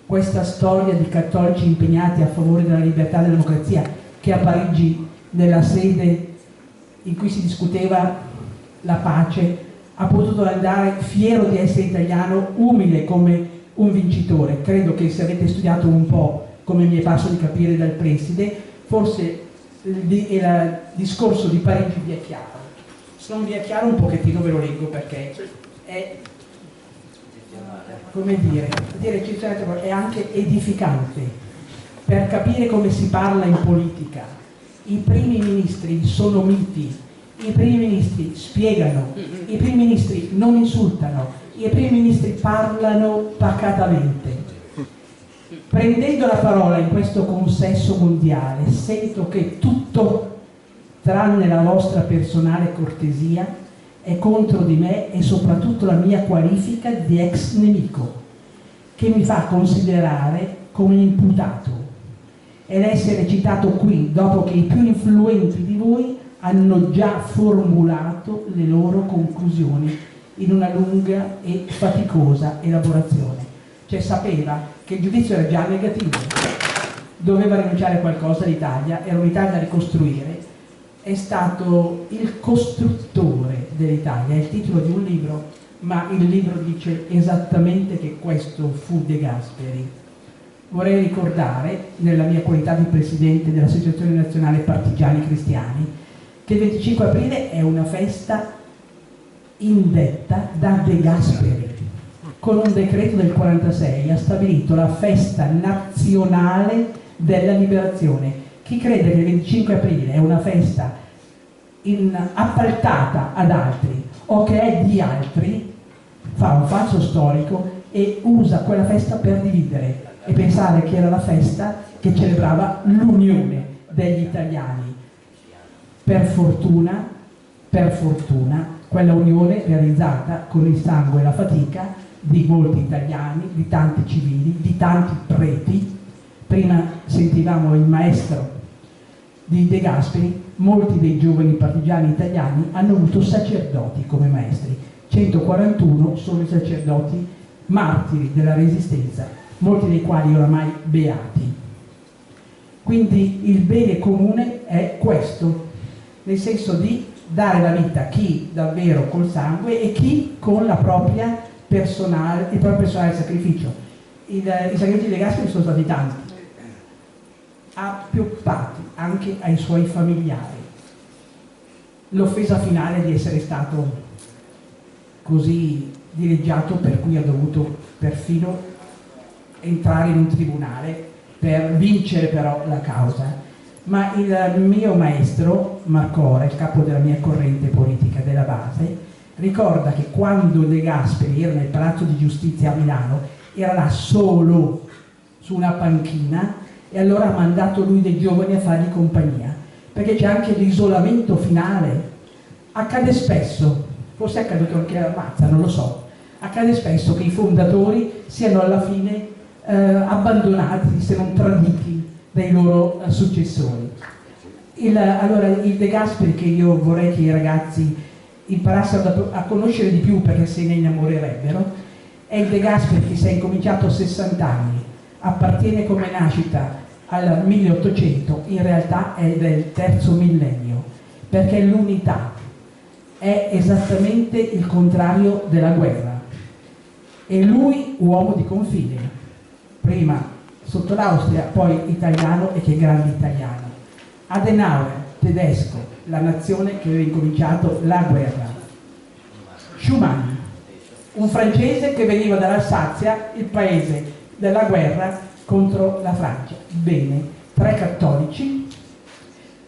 questa storia di cattolici impegnati a favore della libertà e della democrazia, che a Parigi, nella sede in cui si discuteva la pace, ha potuto andare fiero di essere italiano, umile come un vincitore. Credo che se avete studiato un po', come mi è parso di capire dal preside, forse il discorso di Parigi vi è chiaro. Se non vi è chiaro un pochettino ve lo leggo, perché è, come dire, è anche edificante per capire come si parla in politica. I primi ministri sono miti, i primi ministri spiegano, i primi ministri non insultano, i primi ministri parlano pacatamente. Prendendo la parola in questo consesso mondiale, sento che tutto, tranne la vostra personale cortesia, è contro di me e soprattutto la mia qualifica di ex nemico, che mi fa considerare come imputato ed essere citato qui dopo che i più influenti di voi hanno già formulato le loro conclusioni in una lunga e faticosa elaborazione. Cioè sapeva che il giudizio era già negativo, doveva rinunciare a qualcosa l'Italia, era un'Italia da ricostruire, è stato il costruttore dell'Italia, è il titolo di un libro, ma il libro dice esattamente che questo fu De Gasperi. Vorrei ricordare, nella mia qualità di presidente dell'Associazione Nazionale Partigiani Cristiani, che il 25 aprile è una festa indetta da De Gasperi. Con un decreto del 46 ha stabilito la festa nazionale della liberazione. Chi crede che il 25 aprile è una festa appaltata ad altri o che è di altri fa un falso storico e usa quella festa per dividere e pensare che era la festa che celebrava l'unione degli italiani. Per fortuna, quella unione realizzata con il sangue e la fatica di molti italiani, di tanti civili, di tanti preti. Prima sentivamo il maestro di De Gasperi, molti dei giovani partigiani italiani hanno avuto sacerdoti come maestri, 141 sono i sacerdoti martiri della Resistenza, molti dei quali oramai beati. Quindi il bene comune è questo, nel senso di dare la vita a chi davvero col sangue e chi con la propria personale, il proprio personale sacrificio. I sacrifici di De Gasperi sono stati tanti, appioppati anche ai suoi familiari. L'offesa finale di essere stato così dileggiato per cui ha dovuto perfino entrare in un tribunale per vincere però la causa. Ma il mio maestro Marcora, il capo della mia corrente politica della base, ricorda che quando De Gasperi era nel Palazzo di Giustizia a Milano era là solo su una panchina, e allora ha mandato lui dei giovani a fargli compagnia, perché c'è anche l'isolamento finale. Accade spesso, forse è accaduto anche a Mazza, non lo so, accade spesso che i fondatori siano alla fine abbandonati, se non traditi dai loro successori. Allora il De Gasperi, che io vorrei che i ragazzi imparassero a conoscere di più perché se ne innamorerebbero, è il De Gasperi che si è incominciato a 60 anni, appartiene come nascita al 1800, in realtà è del terzo millennio, perché l'unità è esattamente il contrario della guerra. E lui, uomo di confine, prima sotto l'Austria, poi italiano, e che grande italiano. Adenauer, tedesco, la nazione che aveva incominciato la guerra. Schumann, un francese che veniva dall'Alsazia, il paese della guerra contro la Francia. Bene, 3 cattolici,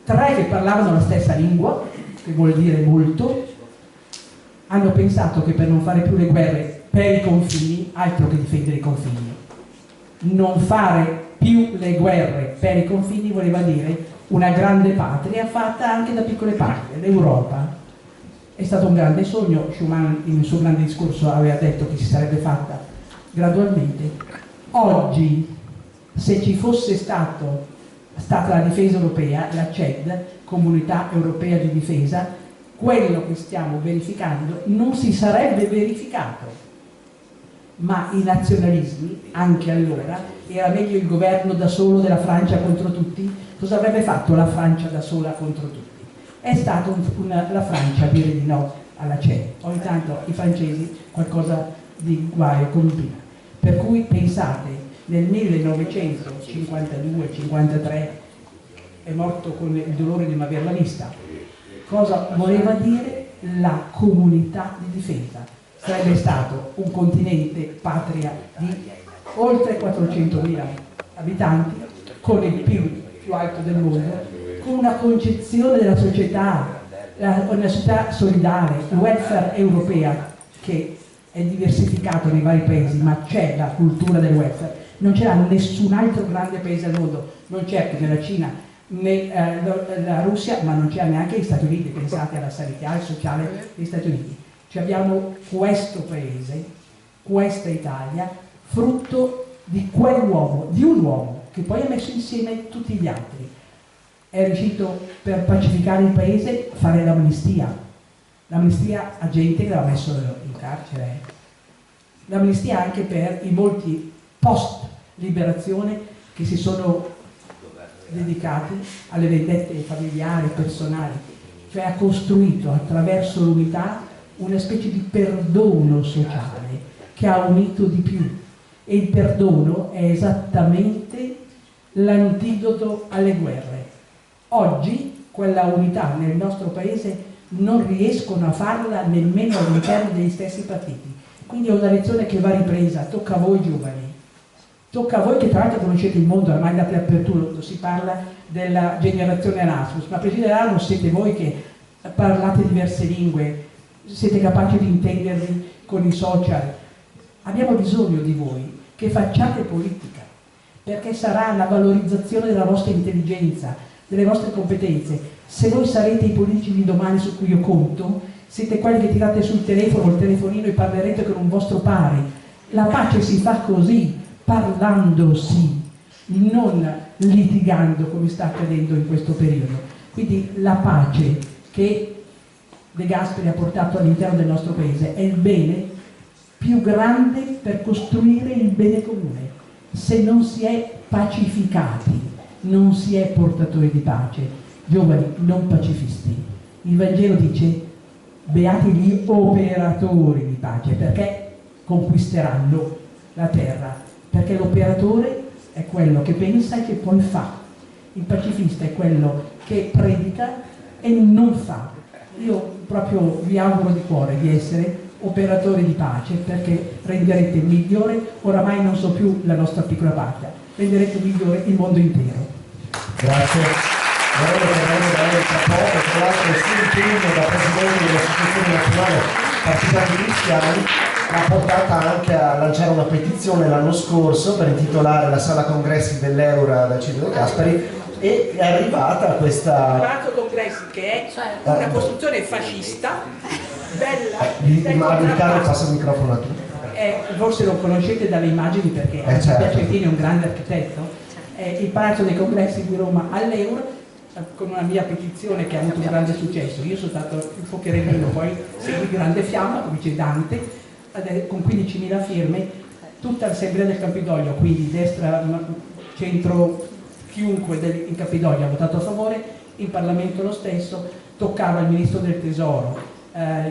3 che parlavano la stessa lingua, che vuol dire molto, hanno pensato che per non fare più le guerre per i confini, altro che difendere i confini, non fare più le guerre per i confini voleva dire una grande patria fatta anche da piccole patrie, l'Europa. È stato un grande sogno. Schumann nel suo grande discorso aveva detto che si sarebbe fatta gradualmente. Oggi, se ci fosse stata la difesa europea, la CED, Comunità Europea di Difesa, quello che stiamo verificando non si sarebbe verificato. Ma i nazionalismi, anche allora, era meglio il governo da solo della Francia contro tutti? Cosa avrebbe fatto la Francia da sola contro tutti? È stata la Francia a dire di no alla CED. Ogni tanto i francesi qualcosa di guaio combina. Per cui pensate, nel 1952-53 è morto con il dolore di non averla vista. Cosa voleva dire la comunità di difesa? Sarebbe stato un continente patria di oltre 400.000 abitanti, con il PIL più alto del mondo, con una concezione della società, una società solidale, il welfare europea che è diversificato nei vari paesi, ma c'è la cultura del welfare. Non c'era nessun altro grande paese al mondo, non certo nella Cina né la Russia, ma non c'era neanche gli Stati Uniti. Pensate alla sanità, al sociale degli Stati Uniti. Cioè abbiamo questo paese, questa Italia, frutto di quell'uomo, di un uomo che poi ha messo insieme tutti gli altri. È riuscito, per pacificare il paese, a fare l'amnistia a gente che l'aveva messo in carcere, l'amnistia anche per i molti post liberazione che si sono dedicati alle vendette familiari, personali, cioè ha costruito attraverso l'unità una specie di perdono sociale che ha unito di più, e il perdono è esattamente l'antidoto alle guerre. Oggi quella unità nel nostro paese non riescono a farla nemmeno all'interno degli stessi partiti. Quindi è una lezione che va ripresa, tocca a voi giovani, tocca a voi che tra l'altro conoscete il mondo, ormai andate dappertutto, si parla della generazione Erasmus, ma per Erasmus siete voi che parlate diverse lingue, siete capaci di intendervi con i social. Abbiamo bisogno di voi che facciate politica, perché sarà la valorizzazione della vostra intelligenza, delle vostre competenze. Se voi sarete i politici di domani su cui io conto, siete quelli che tirate sul telefono, il telefonino, e parlerete con un vostro pari. La pace si fa così, parlandosi, non litigando come sta accadendo in questo periodo. Quindi la pace che De Gasperi ha portato all'interno del nostro paese è il bene più grande per costruire il bene comune. Se non si è pacificati, non si è portatori di pace. Giovani, non pacifisti. Il Vangelo dice beati gli operatori di pace, perché conquisteranno la terra, perché l'operatore è quello che pensa e che poi fa, il pacifista è quello che predica e non fa. Io proprio vi auguro di cuore di essere operatori di pace, perché renderete migliore, oramai non so più la nostra piccola patria, renderete migliore il mondo intero. Grazie. Vorrei tornare da lei tra poco, tra l'altro il suo impegno da Presidente dell'Associazione Nazionale Partigiani Cristiani l'ha portata anche a lanciare una petizione l'anno scorso per intitolare la sala congressi dell'Eura da Alcide De Gasperi, e è arrivata questa... Palazzo Congressi, che è una costruzione fascista, bella. Riccardo passa il microfono a tu. Forse lo conoscete dalle immagini perché certo. Piacentini è un grande architetto. Il Palazzo dei Congressi di Roma all'Euro, con una mia petizione che ha avuto un grande successo. Io sono stato il fuocherellino, poi seguì Grande Fiamma, come dice Dante, con 15.000 firme, tutta l'assemblea del Campidoglio, quindi destra, centro, chiunque in Campidoglio ha votato a favore, in Parlamento lo stesso, toccava al Ministro del Tesoro,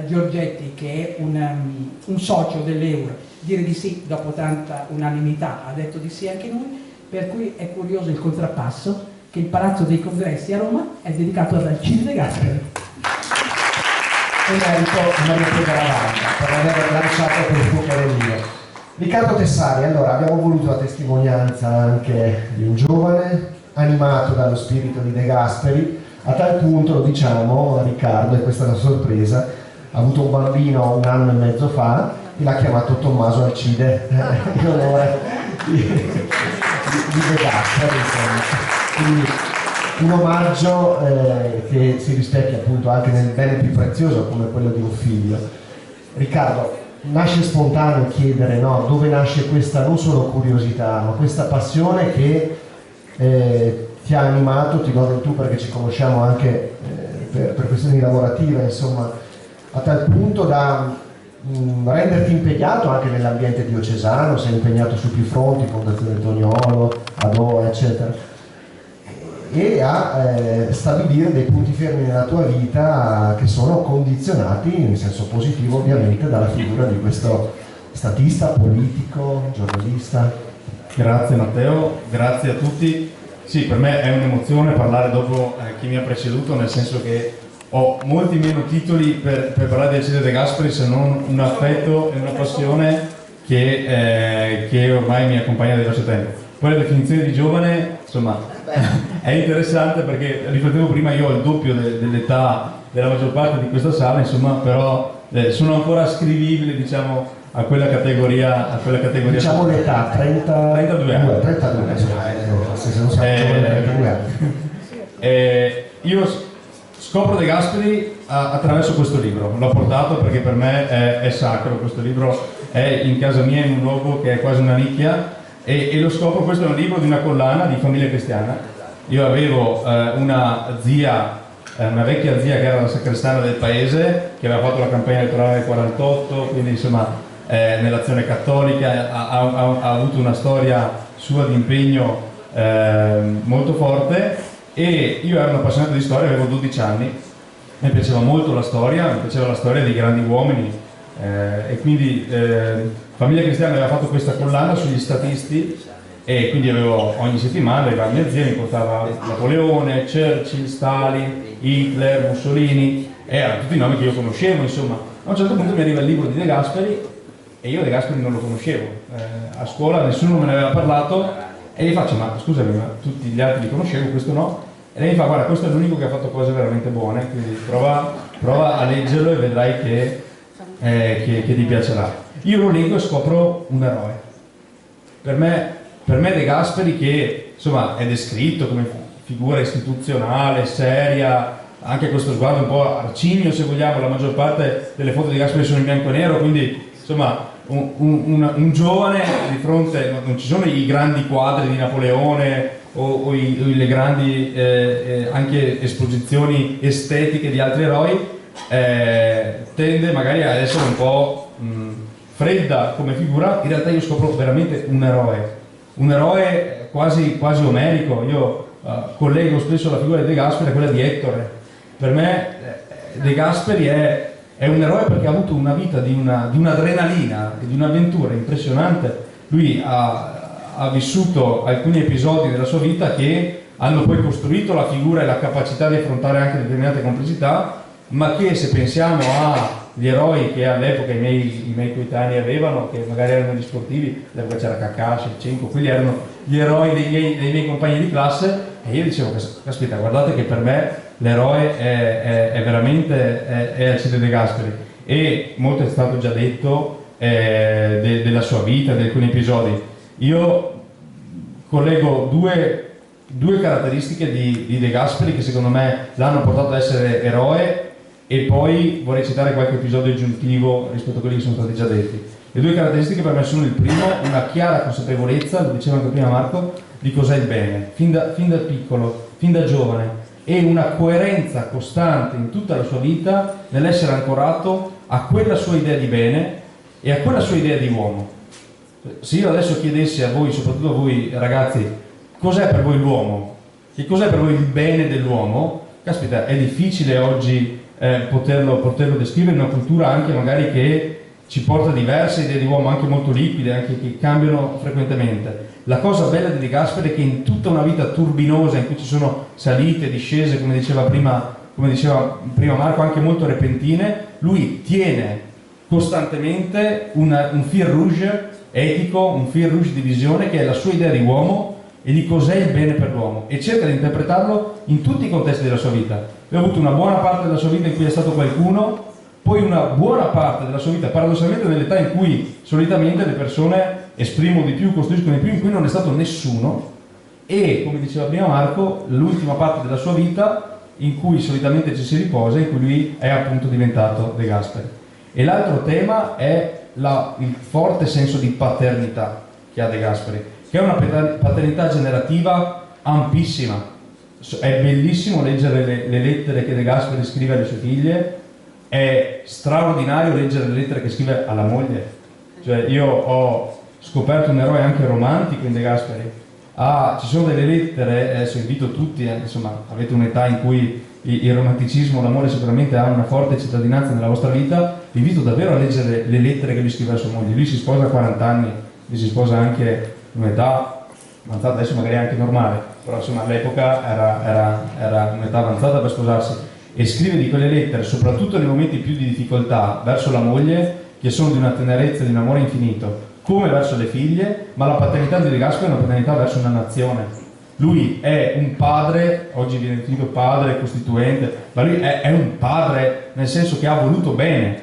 Giorgetti, che è un socio dell'Euro, dire di sì dopo tanta unanimità, ha detto di sì anche lui, per cui è curioso il contrappasso che il Palazzo dei Congressi a Roma è dedicato ad Alcide De Gasperi. E merito Garavaglia per aver lanciato quel fuocherellino. Riccardo Tessari, allora abbiamo voluto la testimonianza anche di un giovane animato dallo spirito di De Gasperi, a tal punto, lo diciamo, Riccardo, e questa è una sorpresa, ha avuto un bambino 1 anno e mezzo fa e l'ha chiamato Tommaso Alcide in onore di De Gasperi, insomma. Quindi un omaggio che si rispecchia appunto anche nel bene più prezioso come quello di un figlio. Riccardo, nasce spontaneo chiedere, no, dove nasce questa non solo curiosità, ma questa passione che ti ha animato, ti do del tu perché ci conosciamo anche per questioni lavorative, insomma, a tal punto da renderti impegnato anche nell'ambiente diocesano, sei impegnato su più fronti, Fondazione Toniolo, ADO, eccetera, e a stabilire dei punti fermi nella tua vita che sono condizionati, in senso positivo ovviamente, dalla figura di questo statista, politico, giornalista. Grazie Matteo, grazie a tutti. Sì, per me è un'emozione parlare dopo chi mi ha preceduto, nel senso che ho molti meno titoli per parlare di Alcide De Gasperi, se non un affetto e una passione che ormai mi accompagna da diverso tempo. Poi la definizione di giovane, insomma, è interessante perché, riflettevo prima, io ho il doppio dell'età della maggior parte di questa sala, insomma, però sono ancora ascrivibile, diciamo, a quella categoria. Diciamo l'età, 32 anni. 32, se non sai, 32 anni. Io scopro De Gasperi attraverso questo libro, l'ho portato perché per me è sacro, questo libro è in casa mia in un luogo che è quasi una nicchia, e lo scopro. Questo è un libro di una collana di Famiglia Cristiana. Io avevo una vecchia zia che era la sacrestana del paese, che aveva fatto la campagna elettorale del 48, quindi insomma nell'azione cattolica ha avuto una storia sua di impegno molto forte, e io ero un appassionato di storia, avevo 12 anni, mi piaceva molto la storia, mi piaceva la storia dei grandi uomini, e quindi Famiglia Cristiana aveva fatto questa collana sugli statisti, e quindi avevo ogni settimana, arrivava mia zia, mi portava Napoleone, Churchill, Stalin, Hitler, Mussolini, erano tutti nomi che io conoscevo, insomma. A un certo punto mi arriva il libro di De Gasperi e io De Gasperi non lo conoscevo, a scuola nessuno me ne aveva parlato, e gli faccio: ma scusami, ma tutti gli altri li conoscevo, questo no? E lei mi fa: guarda, questo è l'unico che ha fatto cose veramente buone, quindi prova a leggerlo e vedrai che ti piacerà. Io lo leggo e scopro un eroe. Per me De Gasperi, che insomma è descritto come figura istituzionale, seria, anche questo sguardo un po' arcigno se vogliamo, la maggior parte delle foto di Gasperi sono in bianco e nero, quindi insomma un giovane di fronte, non ci sono i grandi quadri di Napoleone o le grandi anche esposizioni estetiche di altri eroi, tende magari ad essere un po' fredda come figura. In realtà io scopro veramente un eroe quasi omerico. Io collego spesso la figura di De Gasperi a quella di Ettore. Per me De Gasperi è è un eroe perché ha avuto una vita di un'adrenalina e di un'avventura impressionante. Lui ha vissuto alcuni episodi della sua vita che hanno poi costruito la figura e la capacità di affrontare anche determinate complessità, ma che, se pensiamo agli eroi che all'epoca i miei coetanei avevano, che magari erano gli sportivi, all'epoca c'era Kakashi, Shevchenko, quelli erano gli eroi dei miei compagni di classe, e io dicevo, caspita, guardate che per me l'eroe è veramente Alcide De Gasperi. E molto è stato già detto della sua vita, di alcuni episodi. Io collego due caratteristiche di De Gasperi che secondo me l'hanno portato ad essere eroe, e poi vorrei citare qualche episodio aggiuntivo rispetto a quelli che sono stati già detti. Le due caratteristiche per me sono: il primo, una chiara consapevolezza, lo diceva anche prima Marco, di cos'è il bene, fin da piccolo, fin da giovane, e una coerenza costante in tutta la sua vita nell'essere ancorato a quella sua idea di bene e a quella sua idea di uomo. Se io adesso chiedessi a voi, soprattutto a voi ragazzi, cos'è per voi l'uomo? Che cos'è per voi il bene dell'uomo? Caspita, è difficile oggi poterlo descrivere in una cultura anche magari che ci porta diverse idee di uomo, anche molto liquide, anche che cambiano frequentemente. La cosa bella di De Gasperi è che in tutta una vita turbinosa, in cui ci sono salite, discese, come diceva prima Marco, anche molto repentine, lui tiene costantemente un fil rouge etico, un fil rouge di visione, che è la sua idea di uomo e di cos'è il bene per l'uomo, e cerca di interpretarlo in tutti i contesti della sua vita. Lui ha avuto una buona parte della sua vita in cui è stato qualcuno, poi una buona parte della sua vita, paradossalmente, nell'età in cui solitamente le persone esprimono di più, costruiscono di più, in cui non è stato nessuno, e, come diceva prima Marco, l'ultima parte della sua vita in cui solitamente ci si riposa, in cui lui è appunto diventato De Gasperi. E l'altro tema è il forte senso di paternità che ha De Gasperi, che è una paternità generativa ampissima. È bellissimo leggere le lettere che De Gasperi scrive alle sue figlie, è straordinario leggere le lettere che scrive alla moglie. Cioè, io ho scoperto un eroe anche romantico in De Gasperi. Ci sono delle lettere, adesso invito tutti, insomma, avete un'età in cui il romanticismo, l'amore sicuramente ha una forte cittadinanza nella vostra vita, vi invito davvero a leggere le lettere che lui scrive a sua moglie. Lui si sposa a 40 anni, lui si sposa anche in un'età avanzata, adesso magari anche normale, però insomma all'epoca era un'età avanzata per sposarsi, e scrive di quelle lettere, soprattutto nei momenti più di difficoltà, verso la moglie, che sono di una tenerezza, di un amore infinito, come verso le figlie. Ma la paternità di De Gasperi è una paternità verso una nazione. Lui è un padre, oggi viene definito padre costituente, ma lui è un padre nel senso che ha voluto bene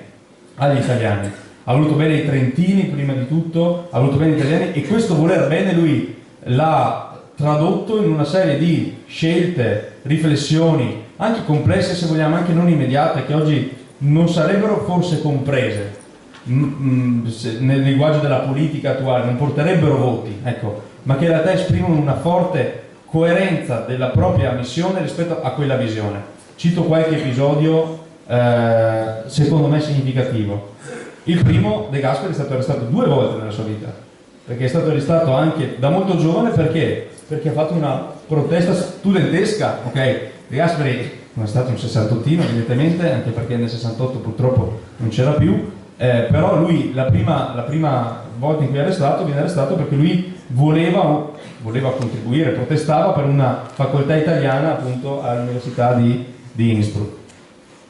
agli italiani, ha voluto bene ai trentini prima di tutto, ha voluto bene agli italiani, e questo voler bene lui l'ha tradotto in una serie di scelte, riflessioni, anche complesse, se vogliamo, anche non immediate, che oggi non sarebbero forse comprese nel linguaggio della politica attuale, non porterebbero voti, ecco, ma che in realtà esprimono una forte coerenza della propria missione rispetto a quella visione. Cito qualche episodio secondo me significativo. Il primo, De Gasperi è stato arrestato 2 volte nella sua vita, perché è stato arrestato anche da molto giovane, perché ha fatto una protesta studentesca, ok? De Gasperi non è stato un 68ino evidentemente, anche perché nel 68 purtroppo non c'era più, però lui la prima volta in cui viene arrestato perché lui voleva contribuire, protestava per una facoltà italiana appunto all'università di Innsbruck.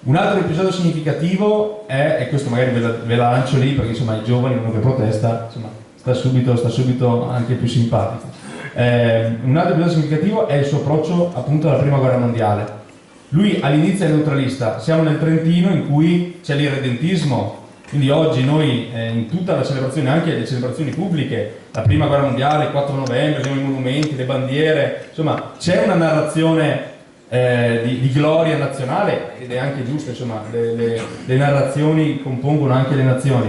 Un altro episodio significativo è questo, magari ve la lancio lì, perché insomma i giovani, uno che protesta, insomma, sta subito anche più simpatico. Un altro episodio significativo è il suo approccio appunto alla prima guerra mondiale. Lui all'inizio è neutralista, siamo nel Trentino in cui c'è l'irredentismo, quindi oggi noi in tutta la celebrazione, anche le celebrazioni pubbliche, la prima guerra mondiale, il 4 novembre, abbiamo i monumenti, le bandiere, insomma c'è una narrazione di gloria nazionale, ed è anche giusto, insomma le narrazioni compongono anche le nazioni.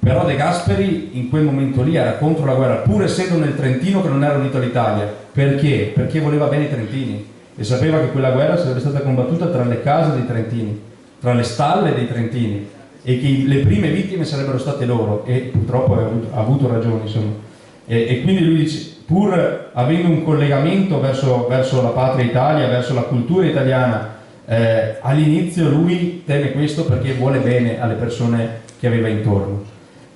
Però De Gasperi in quel momento lì era contro la guerra, pur essendo nel Trentino che non era unito all'Italia. Perché? Perché voleva bene i trentini e sapeva che quella guerra sarebbe stata combattuta tra le case dei trentini, tra le stalle dei trentini, e che le prime vittime sarebbero state loro, e purtroppo ha avuto ragione, insomma. E quindi lui dice, pur avendo un collegamento verso la patria Italia, verso la cultura italiana, All'inizio lui teme questo perché vuole bene alle persone che aveva intorno,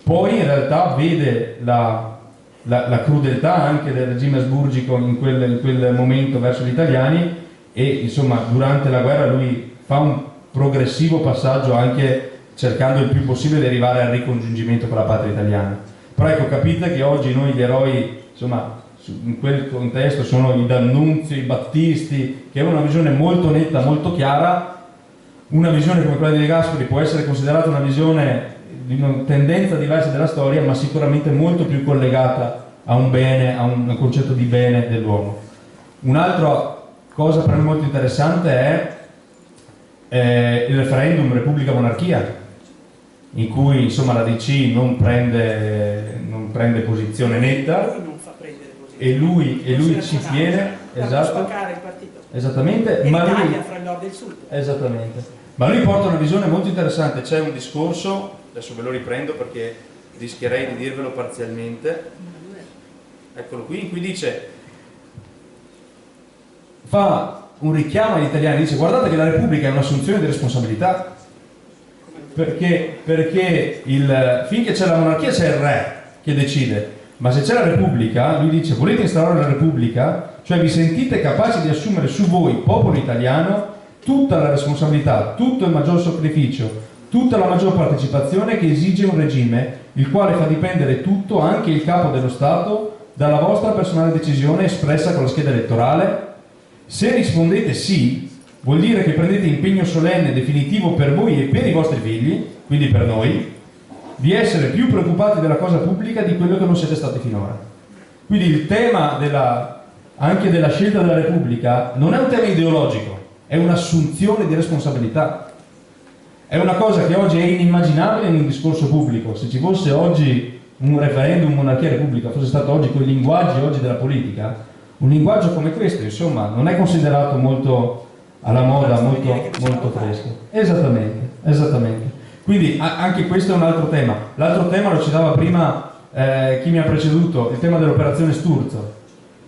poi in realtà vede la crudeltà anche del regime asburgico in quel momento verso gli italiani, e insomma durante la guerra lui fa un progressivo passaggio anche cercando il più possibile di arrivare al ricongiungimento con la patria italiana. Però ecco, capite che oggi noi gli eroi, insomma, in quel contesto sono i D'Annunzio, i Battisti, che avevano una visione molto netta, molto chiara. Una visione come quella di De Gasperi può essere considerata una visione di una tendenza diversa della storia, ma sicuramente molto più collegata a un bene, a un concetto di bene dell'uomo. Un'altra cosa per me molto interessante è il referendum Repubblica-Monarchia, in cui insomma la DC non prende posizione netta, e lui ci tiene, esatto, esattamente, ma lui, fra il nord e il sud. esattamente, ma lui porta una visione molto interessante. C'è un discorso, adesso ve lo riprendo perché rischierei di dirvelo parzialmente, eccolo qui, in cui dice, fa un richiamo agli italiani, dice: guardate che la Repubblica è un'assunzione di responsabilità, perché finché c'è la monarchia c'è il re che decide, ma se c'è la Repubblica, lui dice: volete instaurare la Repubblica, cioè vi sentite capaci di assumere su voi, popolo italiano, tutta la responsabilità, tutto il maggior sacrificio, tutta la maggior partecipazione che esige un regime il quale fa dipendere tutto, anche il capo dello Stato, dalla vostra personale decisione espressa con la scheda elettorale? Se rispondete sì, vuol dire che prendete impegno solenne e definitivo per voi e per i vostri figli, quindi per noi, di essere più preoccupati della cosa pubblica di quello che non siete stati finora. Quindi il tema anche della scelta della Repubblica non è un tema ideologico, è un'assunzione di responsabilità. È una cosa che oggi è inimmaginabile in un discorso pubblico. Se ci fosse oggi un referendum monarchia-repubblica, fosse stato oggi quei linguaggi oggi della politica, un linguaggio come questo, insomma, non è considerato molto alla moda, molto fresco. Esattamente. Quindi anche questo è un altro tema. L'altro tema lo citava prima chi mi ha preceduto, il tema dell'operazione Sturzo.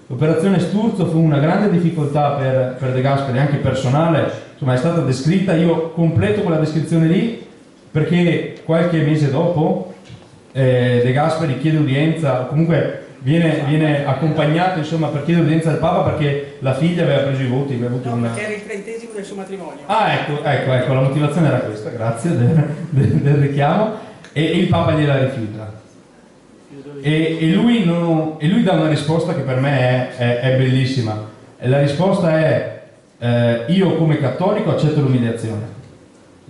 L'operazione Sturzo fu una grande difficoltà per De Gasperi, anche personale, insomma è stata descritta. Io completo quella descrizione lì perché qualche mese dopo De Gasperi chiede udienza, o comunque viene accompagnato, insomma, per chiedere udienza al Papa perché la figlia aveva preso i voti, aveva avuto perché era il 30° del suo matrimonio. Ah, ecco, la motivazione era questa, grazie del richiamo, e il Papa gliela rifiuta. E lui dà una risposta che per me è bellissima. La risposta è: io come cattolico accetto l'umiliazione.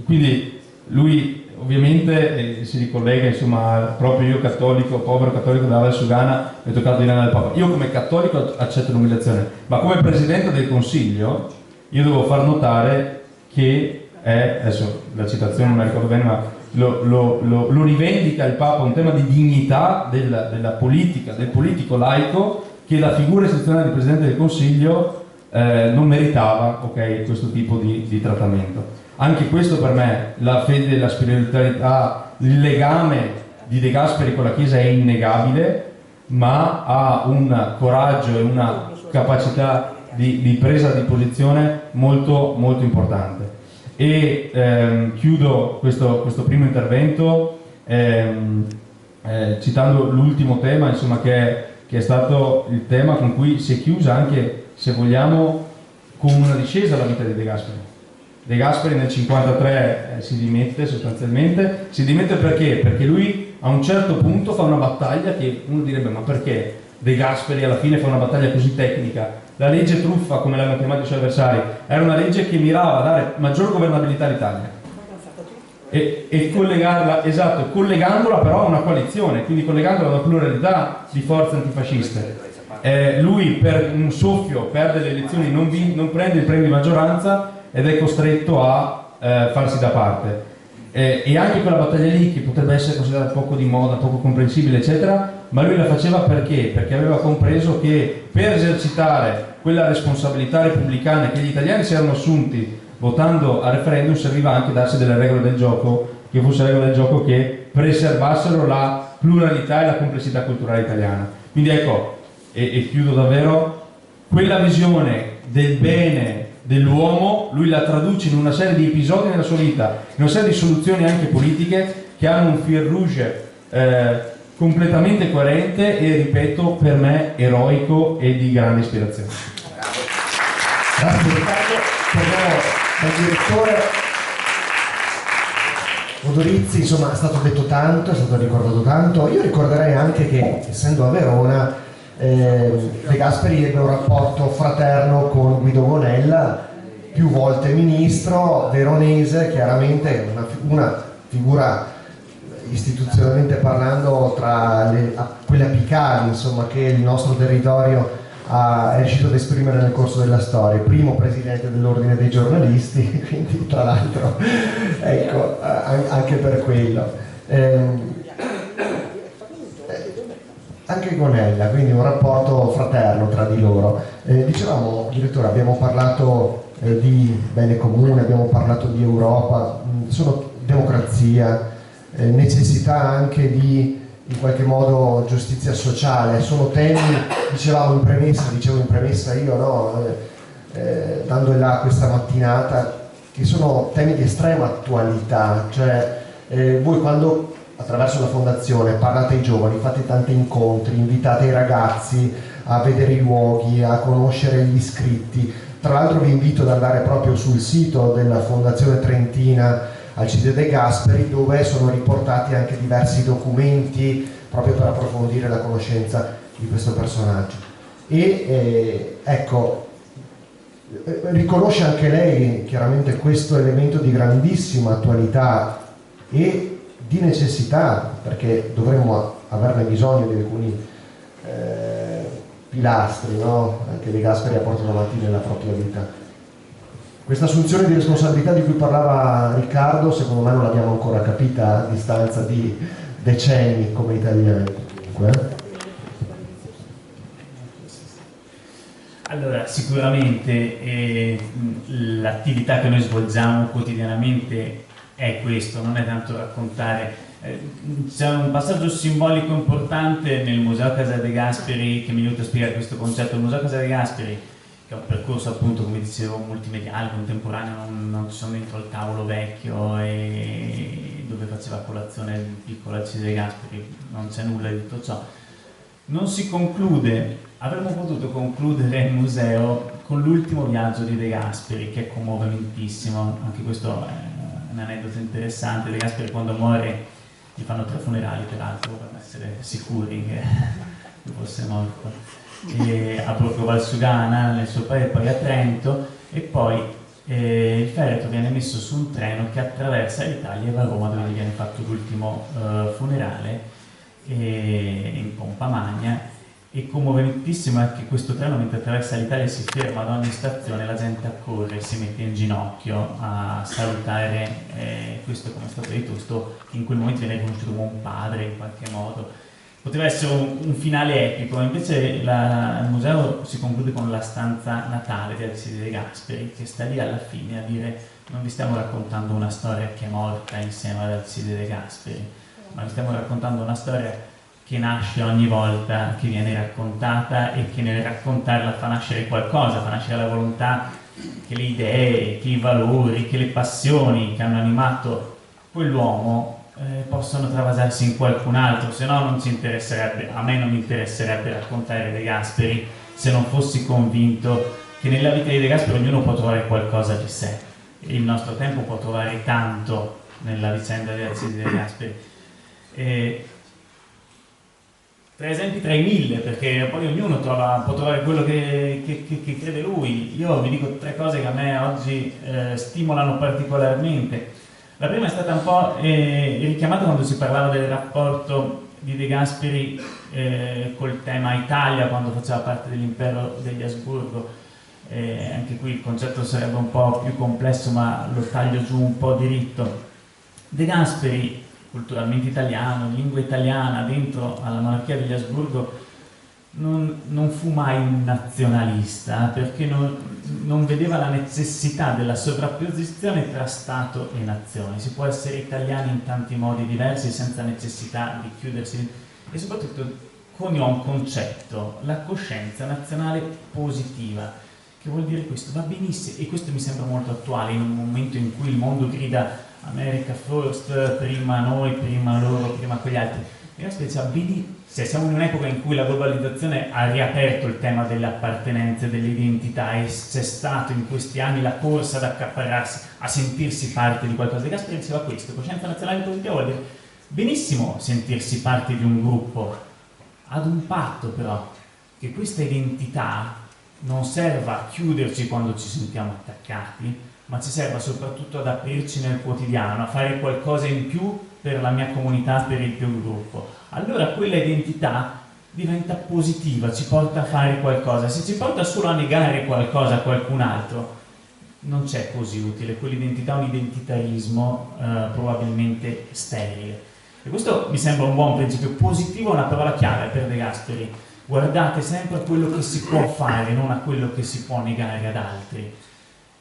Quindi lui ovviamente si ricollega, insomma, proprio io cattolico, povero cattolico della Valsugana, mi è toccato dire al Papa: io come cattolico accetto l'umiliazione, ma come Presidente del Consiglio io devo far notare che adesso la citazione non la ricordo bene, ma lo rivendica il Papa, un tema di dignità della politica, del politico laico, che la figura istituzionale di Presidente del Consiglio non meritava, questo tipo di trattamento. Anche questo per me, la fede, la spiritualità, il legame di De Gasperi con la Chiesa è innegabile, ma ha un coraggio e una capacità di presa di posizione molto, molto importante. E chiudo questo primo intervento citando l'ultimo tema, insomma, che è stato il tema con cui si è chiusa anche, se vogliamo, con una discesa la vita di De Gasperi. De Gasperi nel 1953 si dimette sostanzialmente. Si dimette perché? Perché lui a un certo punto fa una battaglia che uno direbbe: ma perché De Gasperi alla fine fa una battaglia così tecnica? La legge truffa, come l'hanno chiamato i suoi avversari, era una legge che mirava a dare maggior governabilità all'Italia e collegarla, esatto, collegandola però a una coalizione, quindi collegandola a una pluralità di forze antifasciste. Lui per un soffio perde le elezioni, non prende il premio di maggioranza ed è costretto a farsi da parte. E anche quella battaglia lì, che potrebbe essere considerata poco di moda, poco comprensibile, eccetera, ma lui la faceva perché? Perché aveva compreso che per esercitare quella responsabilità repubblicana che gli italiani si erano assunti votando a referendum, serviva anche darsi delle regole del gioco, che fossero regole del gioco che preservassero la pluralità e la complessità culturale italiana. Quindi ecco, e chiudo davvero, quella visione del bene dell'uomo, lui la traduce in una serie di episodi nella sua vita, in una serie di soluzioni anche politiche che hanno un fil rouge completamente coerente e, ripeto, per me eroico e di grande ispirazione. Grazie Riccardo. Torniamo dal direttore Odorizzi. Insomma, è stato detto tanto, è stato ricordato tanto. Io ricorderei anche che, essendo a Verona, De Gasperi ebbe un rapporto fraterno con Guido Bonella, più volte ministro veronese, chiaramente una figura istituzionalmente parlando tra quelle apicali, insomma, che il nostro territorio è riuscito ad esprimere nel corso della storia. Primo presidente dell'ordine dei giornalisti, quindi tra l'altro ecco, anche per quello. Anche con Ella, quindi un rapporto fraterno tra di loro. Dicevamo, direttore, abbiamo parlato di bene comune, abbiamo parlato di Europa, sono democrazia, necessità anche di in qualche modo giustizia sociale, sono temi, dicevo in premessa io, no? Dando là questa mattinata, che sono temi di estrema attualità, cioè voi quando attraverso la fondazione parlate ai giovani, fate tanti incontri, invitate i ragazzi a vedere i luoghi, a conoscere gli iscritti. Tra l'altro vi invito ad andare proprio sul sito della Fondazione Trentina Alcide De Gasperi, dove sono riportati anche diversi documenti proprio per approfondire la conoscenza di questo personaggio. E ecco, riconosce anche lei chiaramente questo elemento di grandissima attualità e di necessità, perché dovremmo averne bisogno di alcuni pilastri, no? Anche De Gasperi ha portato avanti nella propria vita. Questa assunzione di responsabilità di cui parlava Riccardo, secondo me non l'abbiamo ancora capita a distanza di decenni come italiani. Allora, sicuramente l'attività che noi svolgiamo quotidianamente è questo, non è tanto raccontare. C'è un passaggio simbolico importante nel Museo Casa De Gasperi che mi aiuta a spiegare questo concetto. Il Museo Casa De Gasperi, che è un percorso appunto, come dicevo, multimediale, contemporaneo, non ci sono dentro al tavolo vecchio e dove faceva colazione il piccolo Alcide De Gasperi, non c'è nulla di tutto ciò. Non si conclude, avremmo potuto concludere il museo con l'ultimo viaggio di De Gasperi, che è commovementissimo, anche questo è un aneddoto interessante. De Gasperi quando muore gli fanno 3 funerali, peraltro, per essere sicuri che fosse morto. A Borgo Valsugana, nel suo paese, poi a Trento, e poi il feretro viene messo su un treno che attraversa l'Italia e va a Roma, dove gli viene fatto l'ultimo funerale in pompa magna. E commovementissimo è che questo treno, mentre attraversa l'Italia, si ferma ad ogni stazione, la gente accorre, si mette in ginocchio a salutare questo, come è stato detto, questo che in quel momento viene riconosciuto come un padre in qualche modo. Poteva essere un finale epico, invece il museo si conclude con la stanza natale di Alcide De Gasperi, che sta lì alla fine a dire: non vi stiamo raccontando una storia che è morta insieme ad Alcide De Gasperi, ma vi stiamo raccontando una storia che nasce ogni volta che viene raccontata e che nel raccontarla fa nascere qualcosa, fa nascere la volontà che le idee, che i valori, che le passioni che hanno animato quell'uomo possono travasarsi in qualcun altro. Se no non ci interesserebbe, a me non mi interesserebbe raccontare De Gasperi se non fossi convinto che nella vita di De Gasperi ognuno può trovare qualcosa di sé, e il nostro tempo può trovare tanto nella vicenda di Alcide De Gasperi. 3 esempi tra i 1000, perché poi ognuno può trovare quello che crede lui. Io vi dico 3 cose che a me oggi stimolano particolarmente. La prima è stata un po' richiamata quando si parlava del rapporto di De Gasperi col tema Italia, quando faceva parte dell'impero degli Asburgo. Anche qui il concetto sarebbe un po' più complesso, ma lo taglio giù un po' diritto. De Gasperi, culturalmente italiano, lingua italiana, dentro alla monarchia degli Asburgo, non fu mai un nazionalista, perché non vedeva la necessità della sovrapposizione tra Stato e nazione. Si può essere italiani in tanti modi diversi senza necessità di chiudersi, e soprattutto coniò un concetto, la coscienza nazionale positiva, Che vuol dire questo? Va benissimo, e questo mi sembra molto attuale in un momento in cui il mondo grida America first, prima noi, prima loro, prima quegli altri. E diceva, se siamo in un'epoca in cui la globalizzazione ha riaperto il tema delle appartenenze, delle identità, e c'è stato in questi anni la corsa ad accaparrarsi, a sentirsi parte di qualcosa. De Gasperi diceva questo: coscienza nazionale positiva vuol dire benissimo sentirsi parte di un gruppo, ad un patto però che questa identità non serva a chiuderci quando ci sentiamo attaccati, ma ci serva soprattutto ad aprirci nel quotidiano, a fare qualcosa in più per la mia comunità, per il mio gruppo. Allora quella identità diventa positiva, ci porta a fare qualcosa. Se ci porta solo a negare qualcosa a qualcun altro, non c'è così utile. Quell'identità è un identitarismo probabilmente sterile. E questo mi sembra un buon principio. Positivo è una parola chiave per De Gasperi. Guardate sempre a quello che si può fare, non a quello che si può negare ad altri.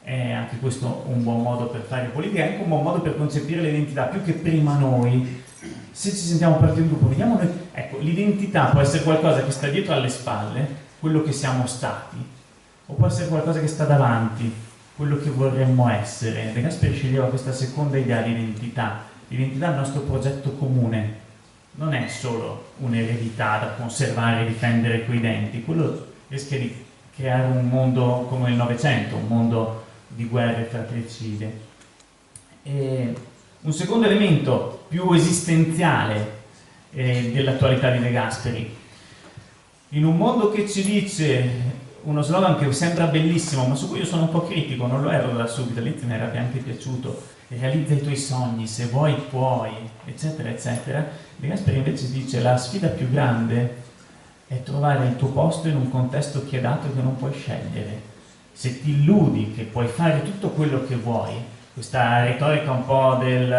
È anche questo un buon modo per fare politica, è anche un buon modo per concepire l'identità, più che prima noi. Se ci sentiamo parte di un gruppo, vediamo noi. Ecco, l'identità può essere qualcosa che sta dietro alle spalle, quello che siamo stati, o può essere qualcosa che sta davanti, quello che vorremmo essere. De Gasperi sceglieva questa seconda idea di identità. L'identità è il nostro progetto comune. Non è solo un'eredità da conservare e difendere coi denti, quello rischia di creare un mondo come il Novecento, un mondo di guerre fratricide. E un secondo elemento più esistenziale dell'attualità di De Gasperi. In un mondo che ci dice uno slogan che sembra bellissimo, ma su cui io sono un po' critico, non lo ero da subito, all'inizio mi era anche piaciuto, realizza i tuoi sogni, se vuoi puoi, eccetera, eccetera. De Gasperi invece dice: la sfida più grande è trovare il tuo posto in un contesto che è dato e che non puoi scegliere. Se ti illudi che puoi fare tutto quello che vuoi, questa retorica un po' del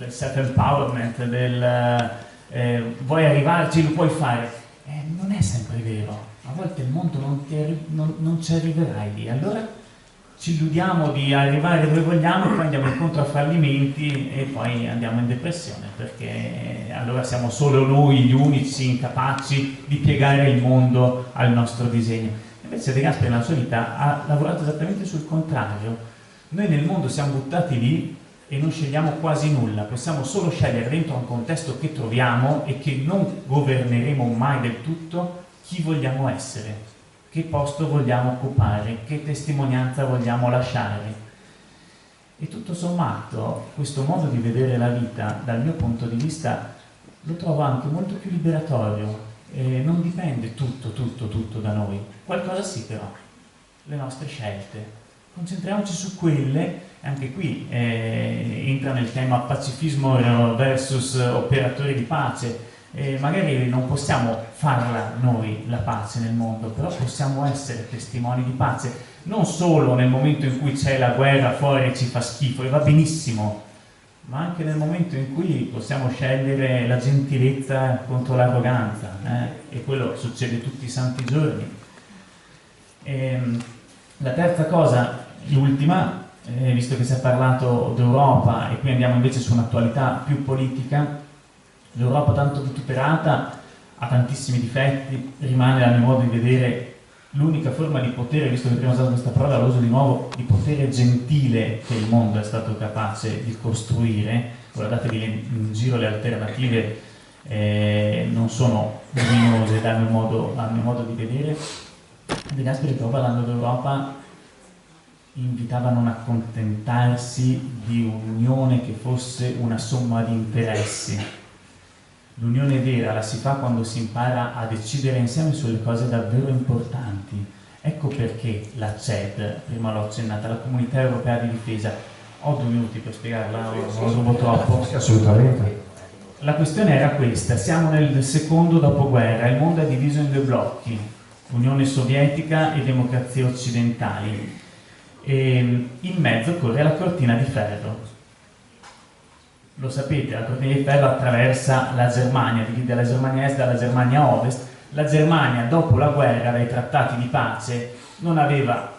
self-empowerment, vuoi arrivarci, lo puoi fare, non è sempre vero. A volte il mondo non ci arriverai lì, allora ci illudiamo di arrivare dove vogliamo, poi andiamo incontro a fallimenti e poi andiamo in depressione, perché allora siamo solo noi gli unici incapaci di piegare il mondo al nostro disegno. Invece De Gasperi nella sua vita ha lavorato esattamente sul contrario. Noi nel mondo siamo buttati lì e non scegliamo quasi nulla, possiamo solo scegliere dentro un contesto che troviamo e che non governeremo mai del tutto chi vogliamo essere, che posto vogliamo occupare, che testimonianza vogliamo lasciare. E tutto sommato questo modo di vedere la vita, dal mio punto di vista, lo trovo anche molto più liberatorio. Non dipende tutto da noi. Qualcosa sì, però, le nostre scelte. Concentriamoci su quelle. Anche qui entra nel tema pacifismo versus operatori di pace. Magari non possiamo farla noi la pace nel mondo, però possiamo essere testimoni di pace, non solo nel momento in cui c'è la guerra fuori e ci fa schifo, e va benissimo, ma anche nel momento in cui possiamo scegliere la gentilezza contro l'arroganza, e quello succede tutti i santi giorni. La terza cosa, l'ultima, visto che si è parlato d'Europa e qui andiamo invece su un'attualità più politica, l'Europa tanto vituperata ha tantissimi difetti, rimane dal mio modo di vedere l'unica forma di potere, visto che prima ho usato questa parola, la uso di nuovo, di potere gentile che il mondo è stato capace di costruire. Guardatevi in giro le alternative, non sono luminose dal mio modo di vedere. De Gasperi, però, parlando d'Europa, invitava a non accontentarsi di un'unione che fosse una somma di interessi. L'unione vera la si fa quando si impara a decidere insieme sulle cose davvero importanti. Ecco perché la CED, prima l'ho accennata, la Comunità Europea di Difesa. Ho 2 minuti per spiegarla, o rubo troppo? Sì, assolutamente. La questione era questa: siamo nel secondo dopoguerra, il mondo è diviso in 2 blocchi, Unione Sovietica e democrazie occidentali, e in mezzo corre la cortina di ferro. Lo sapete, la cortina di ferro attraversa la Germania, divide la Germania Est dalla Germania Ovest. La Germania, dopo la guerra, dai trattati di pace, non aveva,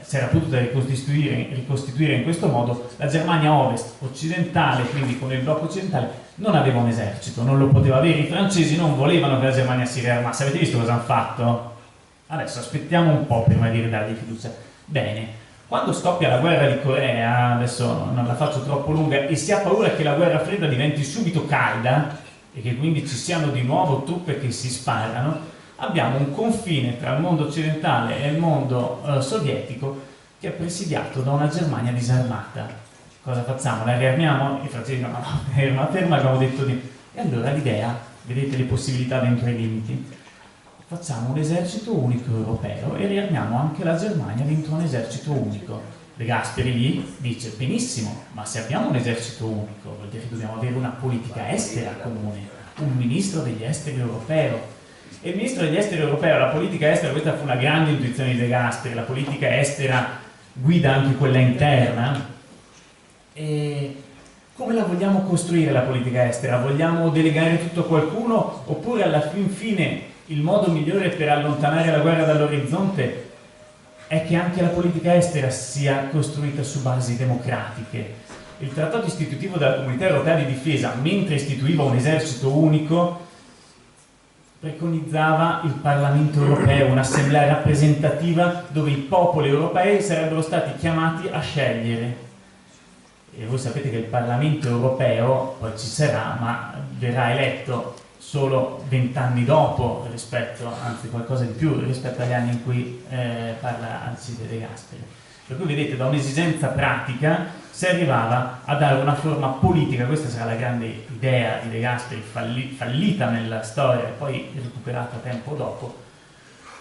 si era potuta ricostituire in questo modo. La Germania Ovest occidentale, quindi con il blocco occidentale, non aveva un esercito, non lo poteva avere. I francesi non volevano che la Germania si riarmasse. Avete visto cosa hanno fatto? Adesso aspettiamo un po' prima di ridargli fiducia. Bene, quando scoppia la guerra di Corea, adesso non la faccio troppo lunga, e si ha paura che la guerra fredda diventi subito calda e che quindi ci siano di nuovo truppe che si sparano, abbiamo un confine tra il mondo occidentale e il mondo sovietico che è presidiato da una Germania disarmata. Cosa facciamo? La riarmiamo? I francesi dicono no, ferma, abbiamo detto di... E allora l'idea, vedete le possibilità dentro i limiti, facciamo un esercito unico europeo e riarmiamo anche la Germania dentro un esercito unico. De Gasperi lì dice benissimo, ma se abbiamo un esercito unico vuol dire che dobbiamo avere una politica estera comune, un ministro degli esteri europeo. E il ministro degli esteri europeo, la politica estera, questa fu una grande intuizione di De Gasperi, la politica estera guida anche quella interna. E come la vogliamo costruire la politica estera? Vogliamo delegare tutto a qualcuno oppure alla fin fine il modo migliore per allontanare la guerra dall'orizzonte è che anche la politica estera sia costruita su basi democratiche? Il trattato istitutivo della Comunità Europea di Difesa, mentre istituiva un esercito unico, preconizzava il Parlamento europeo, un'assemblea rappresentativa dove i popoli europei sarebbero stati chiamati a scegliere. E voi sapete che il Parlamento europeo poi ci sarà, ma verrà eletto solo 20 anni dopo rispetto, anzi qualcosa di più rispetto agli anni in cui parla Alcide De Gasperi. Per cui vedete, da un'esigenza pratica si arrivava a dare una forma politica. Questa sarà la grande idea di De Gasperi, fallita nella storia e poi recuperata tempo dopo.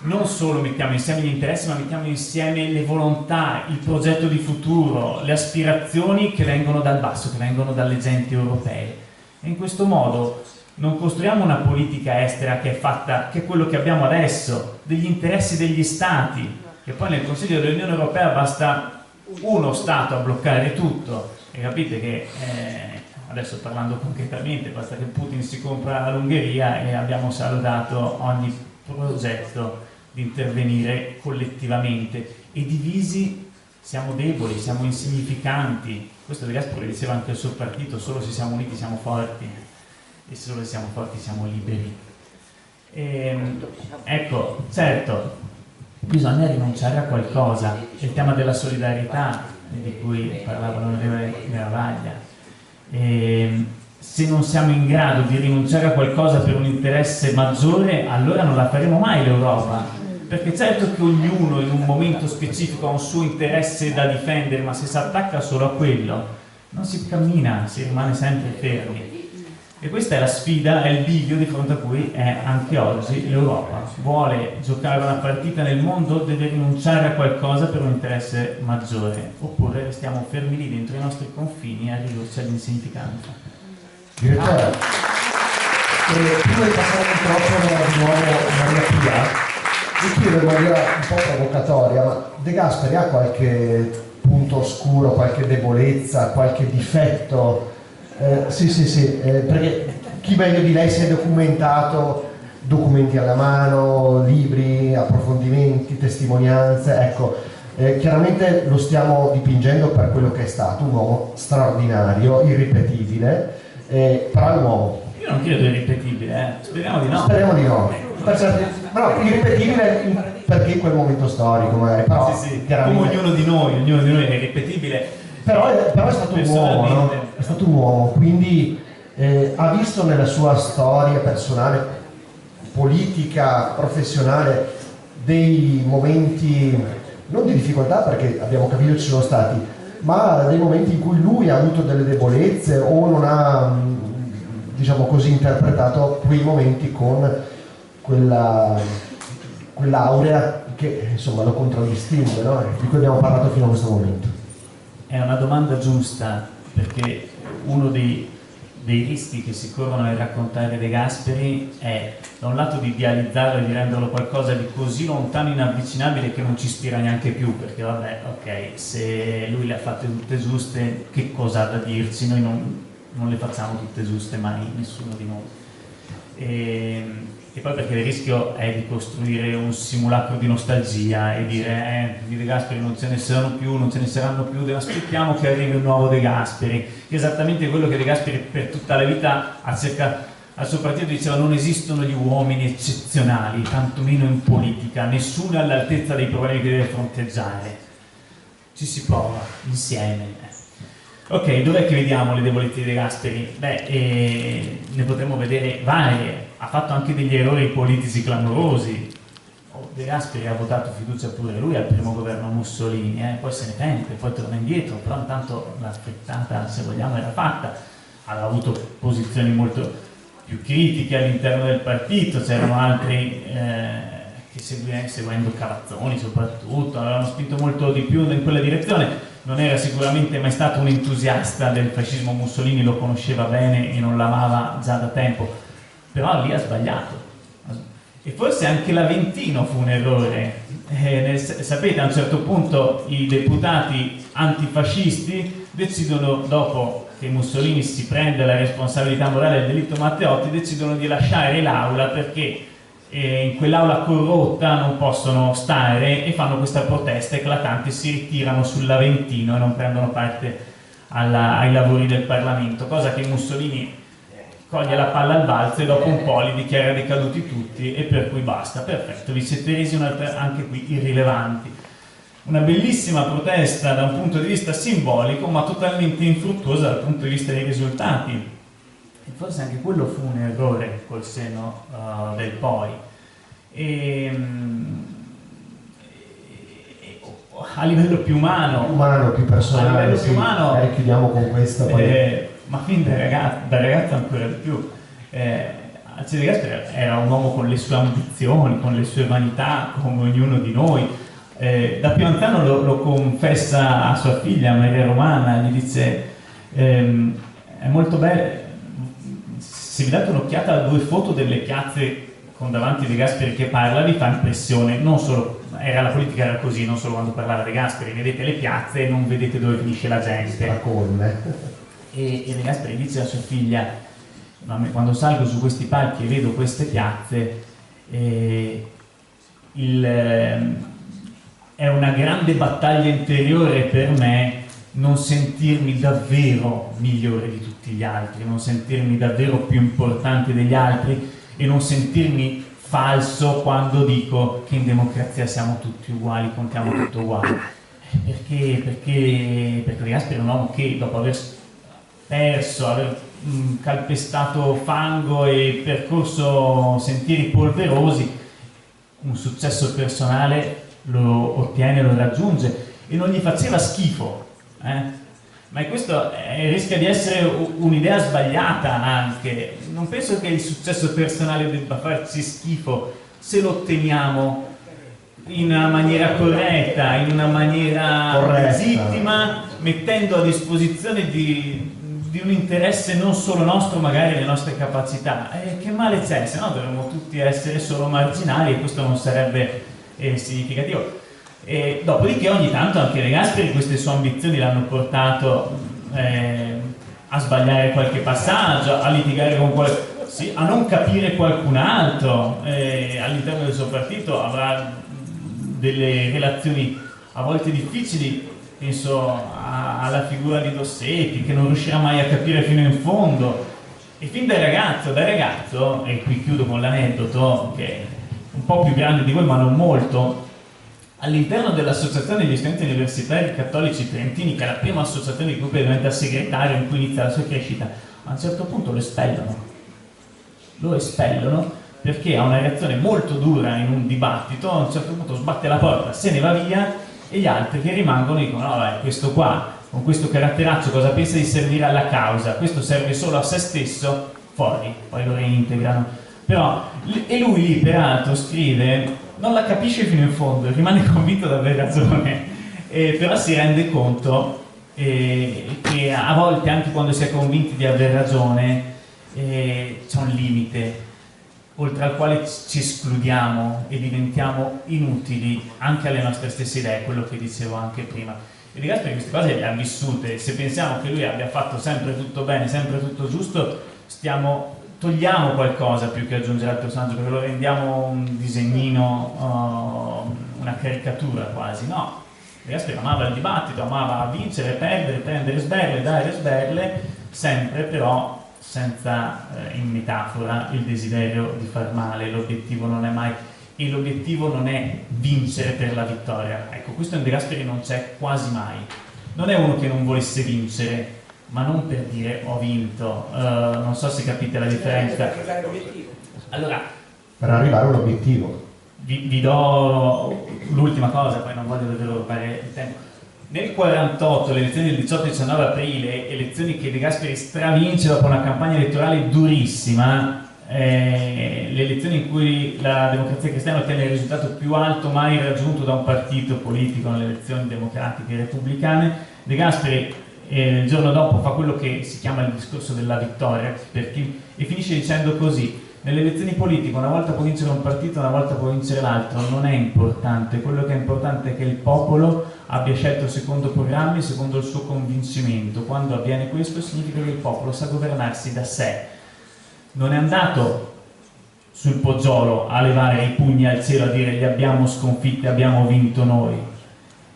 Non solo mettiamo insieme gli interessi, ma mettiamo insieme le volontà, il progetto di futuro, le aspirazioni che vengono dal basso, che vengono dalle genti europee. E in questo modo non costruiamo una politica estera che è fatta, che è quello che abbiamo adesso, degli interessi degli stati, che poi nel Consiglio dell'Unione Europea basta uno Stato a bloccare tutto. E capite che, adesso parlando concretamente, basta che Putin si compra l'Ungheria e abbiamo salutato ogni progetto di intervenire collettivamente. E divisi siamo deboli, siamo insignificanti. Questo De Gasperi diceva anche il suo partito: solo se siamo uniti siamo forti, e solo se siamo forti siamo liberi. Ecco, certo, bisogna rinunciare a qualcosa. Il tema della solidarietà di cui parlava l'onorevole Garavaglia. Se non siamo in grado di rinunciare a qualcosa per un interesse maggiore, allora non la faremo mai l'Europa, perché certo che ognuno in un momento specifico ha un suo interesse da difendere, ma se si attacca solo a quello non si cammina, si rimane sempre fermi. E questa è la sfida, è il bivio di fronte a cui è anche oggi l'Europa. Vuole giocare una partita nel mondo, deve rinunciare a qualcosa per un interesse maggiore, oppure restiamo fermi lì dentro i nostri confini a ridurci all'insignificanza. Direttore, prima di passare di nuovo a Maria Pia, vi chiedo in maniera un po' provocatoria, ma De Gasperi ha qualche punto oscuro, qualche debolezza, qualche difetto? Sì, perché chi meglio di lei si è documentato, documenti alla mano, libri, approfondimenti, testimonianze, ecco, chiaramente lo stiamo dipingendo per quello che è stato, un uomo straordinario, irripetibile, però è un uomo. Io non credo irripetibile, speriamo di no. Speriamo di no. Però irripetibile perché in quel momento storico magari, però sì, chiaramente... come ognuno di noi è irripetibile. Però è stato un uomo, no? È stato un uomo, quindi ha visto nella sua storia personale, politica, professionale, dei momenti non di difficoltà, perché abbiamo capito ci sono stati, ma dei momenti in cui lui ha avuto delle debolezze o non ha, diciamo così, interpretato quei momenti con quell'aurea che insomma lo contraddistingue, no? Di cui abbiamo parlato fino a questo momento. È una domanda giusta, perché uno dei rischi che si corrono nel raccontare De Gasperi è da un lato di idealizzarlo e di renderlo qualcosa di così lontano, inavvicinabile, che non ci ispira neanche più, perché vabbè, ok, se lui le ha fatte tutte giuste, che cosa ha da dirci? Noi non le facciamo tutte giuste mai, nessuno di noi. E poi perché il rischio è di costruire un simulacro di nostalgia e dire di De Gasperi non ce ne saranno più, aspettiamo che arrivi un nuovo De Gasperi, che è esattamente quello che De Gasperi per tutta la vita ha cercato. al suo partito diceva: non esistono gli uomini eccezionali, tantomeno in politica, nessuno è all'altezza dei problemi che deve fronteggiare, ci si prova insieme. Ok, dov'è che vediamo le debolezze di De Gasperi? Ne potremmo vedere varie. Ha fatto anche degli errori politici clamorosi. De Gasperi ha votato fiducia pure lui al primo governo Mussolini, poi se ne pente, poi torna indietro, però intanto la frittata, se vogliamo, era fatta. Aveva avuto posizioni molto più critiche all'interno del partito, c'erano altri che seguendo Cavazzoni soprattutto, avevano spinto molto di più in quella direzione. Non era sicuramente mai stato un entusiasta del fascismo. Mussolini lo conosceva bene e non l'amava già da tempo, però lì ha sbagliato. E forse anche l'Aventino fu un errore. Sapete, a un certo punto i deputati antifascisti decidono, dopo che Mussolini si prende la responsabilità morale del delitto Matteotti, decidono di lasciare l'aula perché in quell'aula corrotta non possono stare e fanno questa protesta eclatante, si ritirano sull'Aventino e non prendono parte ai lavori del Parlamento, cosa che Mussolini coglie la palla al balzo e dopo un po' li dichiara decaduti tutti, e per cui basta, perfetto, vi siete resi anche qui irrilevanti. Una bellissima protesta da un punto di vista simbolico, ma totalmente infruttuosa dal punto di vista dei risultati. E forse anche quello fu un errore col seno del poi. A livello più umano, più personale, più umano, chiudiamo con questo. Ma fin da ragazzo ancora di più. Alcide De Gasperi era un uomo con le sue ambizioni, con le sue vanità, come ognuno di noi. Da più anziano lo confessa a sua figlia Maria Romana, gli dice: è molto bello, se vi date un'occhiata a 2 foto delle piazze con davanti De Gasperi che parla, vi fa impressione, non solo, la politica era così, non solo quando parlava De Gasperi, vedete le piazze e non vedete dove finisce la gente. E De Gasperi dice a sua figlia: quando salgo su questi palchi e vedo queste piazze, è una grande battaglia interiore per me non sentirmi davvero migliore di tutti gli altri, non sentirmi davvero più importante degli altri e non sentirmi falso quando dico che in democrazia siamo tutti uguali, contiamo tutto uguale. Perché De Gasperi è un uomo che, dopo aver perso, aver calpestato fango e percorso sentieri polverosi, un successo personale lo ottiene, lo raggiunge, e non gli faceva schifo, ma questo rischia di essere un'idea sbagliata anche. Non penso che il successo personale debba farci schifo se lo otteniamo in una maniera corretta, in una maniera legittima, mettendo a disposizione di un interesse non solo nostro, magari le nostre capacità. Che male c'è? Se no dovremmo tutti essere solo marginali e questo non sarebbe significativo. Dopodiché ogni tanto anche De Gasperi queste sue ambizioni l'hanno portato a sbagliare qualche passaggio, a litigare con a non capire qualcun altro. All'interno del suo partito avrà delle relazioni a volte difficili, penso alla figura di Dossetti, che non riuscirà mai a capire fino in fondo. E fin da ragazzo, e qui chiudo con l'aneddoto, che è un po' più grande di voi ma non molto, all'interno dell'associazione degli studenti universitari cattolici trentini, che è la prima associazione di cui diventa segretario, in cui inizia la sua crescita, a un certo punto lo espellono perché ha una reazione molto dura in un dibattito, a un certo punto sbatte la porta, se ne va via, e gli altri che rimangono dicono: no, vabbè, questo qua con questo caratteraccio cosa pensa di servire alla causa? Questo serve solo a se stesso, fuori, poi lo reintegrano. Però, e lui lì peraltro scrive, non la capisce fino in fondo, rimane convinto di aver ragione, però si rende conto che a volte, anche quando si è convinti di aver ragione, c'è un limite oltre al quale ci escludiamo e diventiamo inutili anche alle nostre stesse idee, quello che dicevo anche prima. E De Gasperi queste cose le ha vissute. Se pensiamo che lui abbia fatto sempre tutto bene, sempre tutto giusto, togliamo qualcosa più che aggiungere al personaggio, perché lo rendiamo un disegnino, una caricatura quasi. No, De Gasperi amava il dibattito, amava vincere, perdere, prendere sberle, dare sberle, sempre però senza, in metafora, il desiderio di far male. L'obiettivo non è mai, e l'obiettivo non è vincere per la vittoria. Ecco, questo in De Gasperi non c'è quasi mai. Non è uno che non volesse vincere, ma non per dire ho vinto. Non so se capite la differenza. Allora, per arrivare a un obiettivo. Vi do l'ultima cosa, poi non voglio davvero rubare il tempo. Nel 48, le elezioni del 18-19 aprile, elezioni che De Gasperi stravince dopo una campagna elettorale durissima, le elezioni in cui la Democrazia Cristiana ottiene il risultato più alto mai raggiunto da un partito politico nelle elezioni democratiche e repubblicane, De Gasperi il giorno dopo fa quello che si chiama il discorso della vittoria, e finisce dicendo così: nelle elezioni politiche una volta può vincere un partito, una volta può vincere l'altro, non è importante, quello che è importante è che il popolo abbia scelto secondo programmi, secondo il suo convincimento. Quando avviene questo significa che il popolo sa governarsi da sé. Non è andato sul poggiolo a levare i pugni al cielo, a dire li abbiamo sconfitti, abbiamo vinto noi.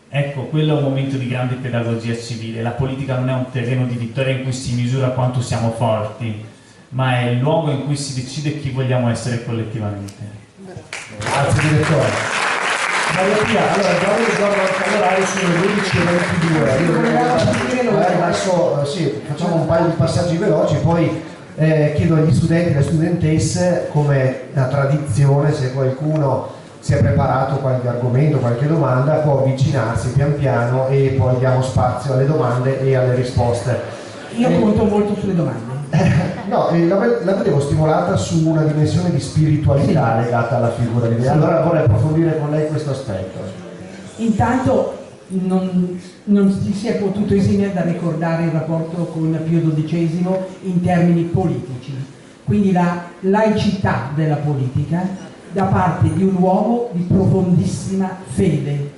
Ecco, quello è un momento di grande pedagogia civile. La politica non è un terreno di vittoria in cui si misura quanto siamo forti, ma è il luogo in cui si decide chi vogliamo essere collettivamente. Grazie direttore. Maria Pia, allora già mi ricordo anche l'orario sulle 12:22. Adesso sì, facciamo un paio di passaggi veloci, poi chiedo agli studenti e alle studentesse, come da tradizione, se qualcuno si è preparato qualche argomento, qualche domanda, può avvicinarsi pian piano e poi diamo spazio alle domande e alle risposte. Io conto molto sulle domande. No, la vedevo stimolata su una dimensione di spiritualità legata alla figura di Dio. Allora vorrei approfondire con lei questo aspetto. Intanto non si è potuto esimere da ricordare il rapporto con Pio XII in termini politici, quindi la laicità della politica da parte di un uomo di profondissima fede,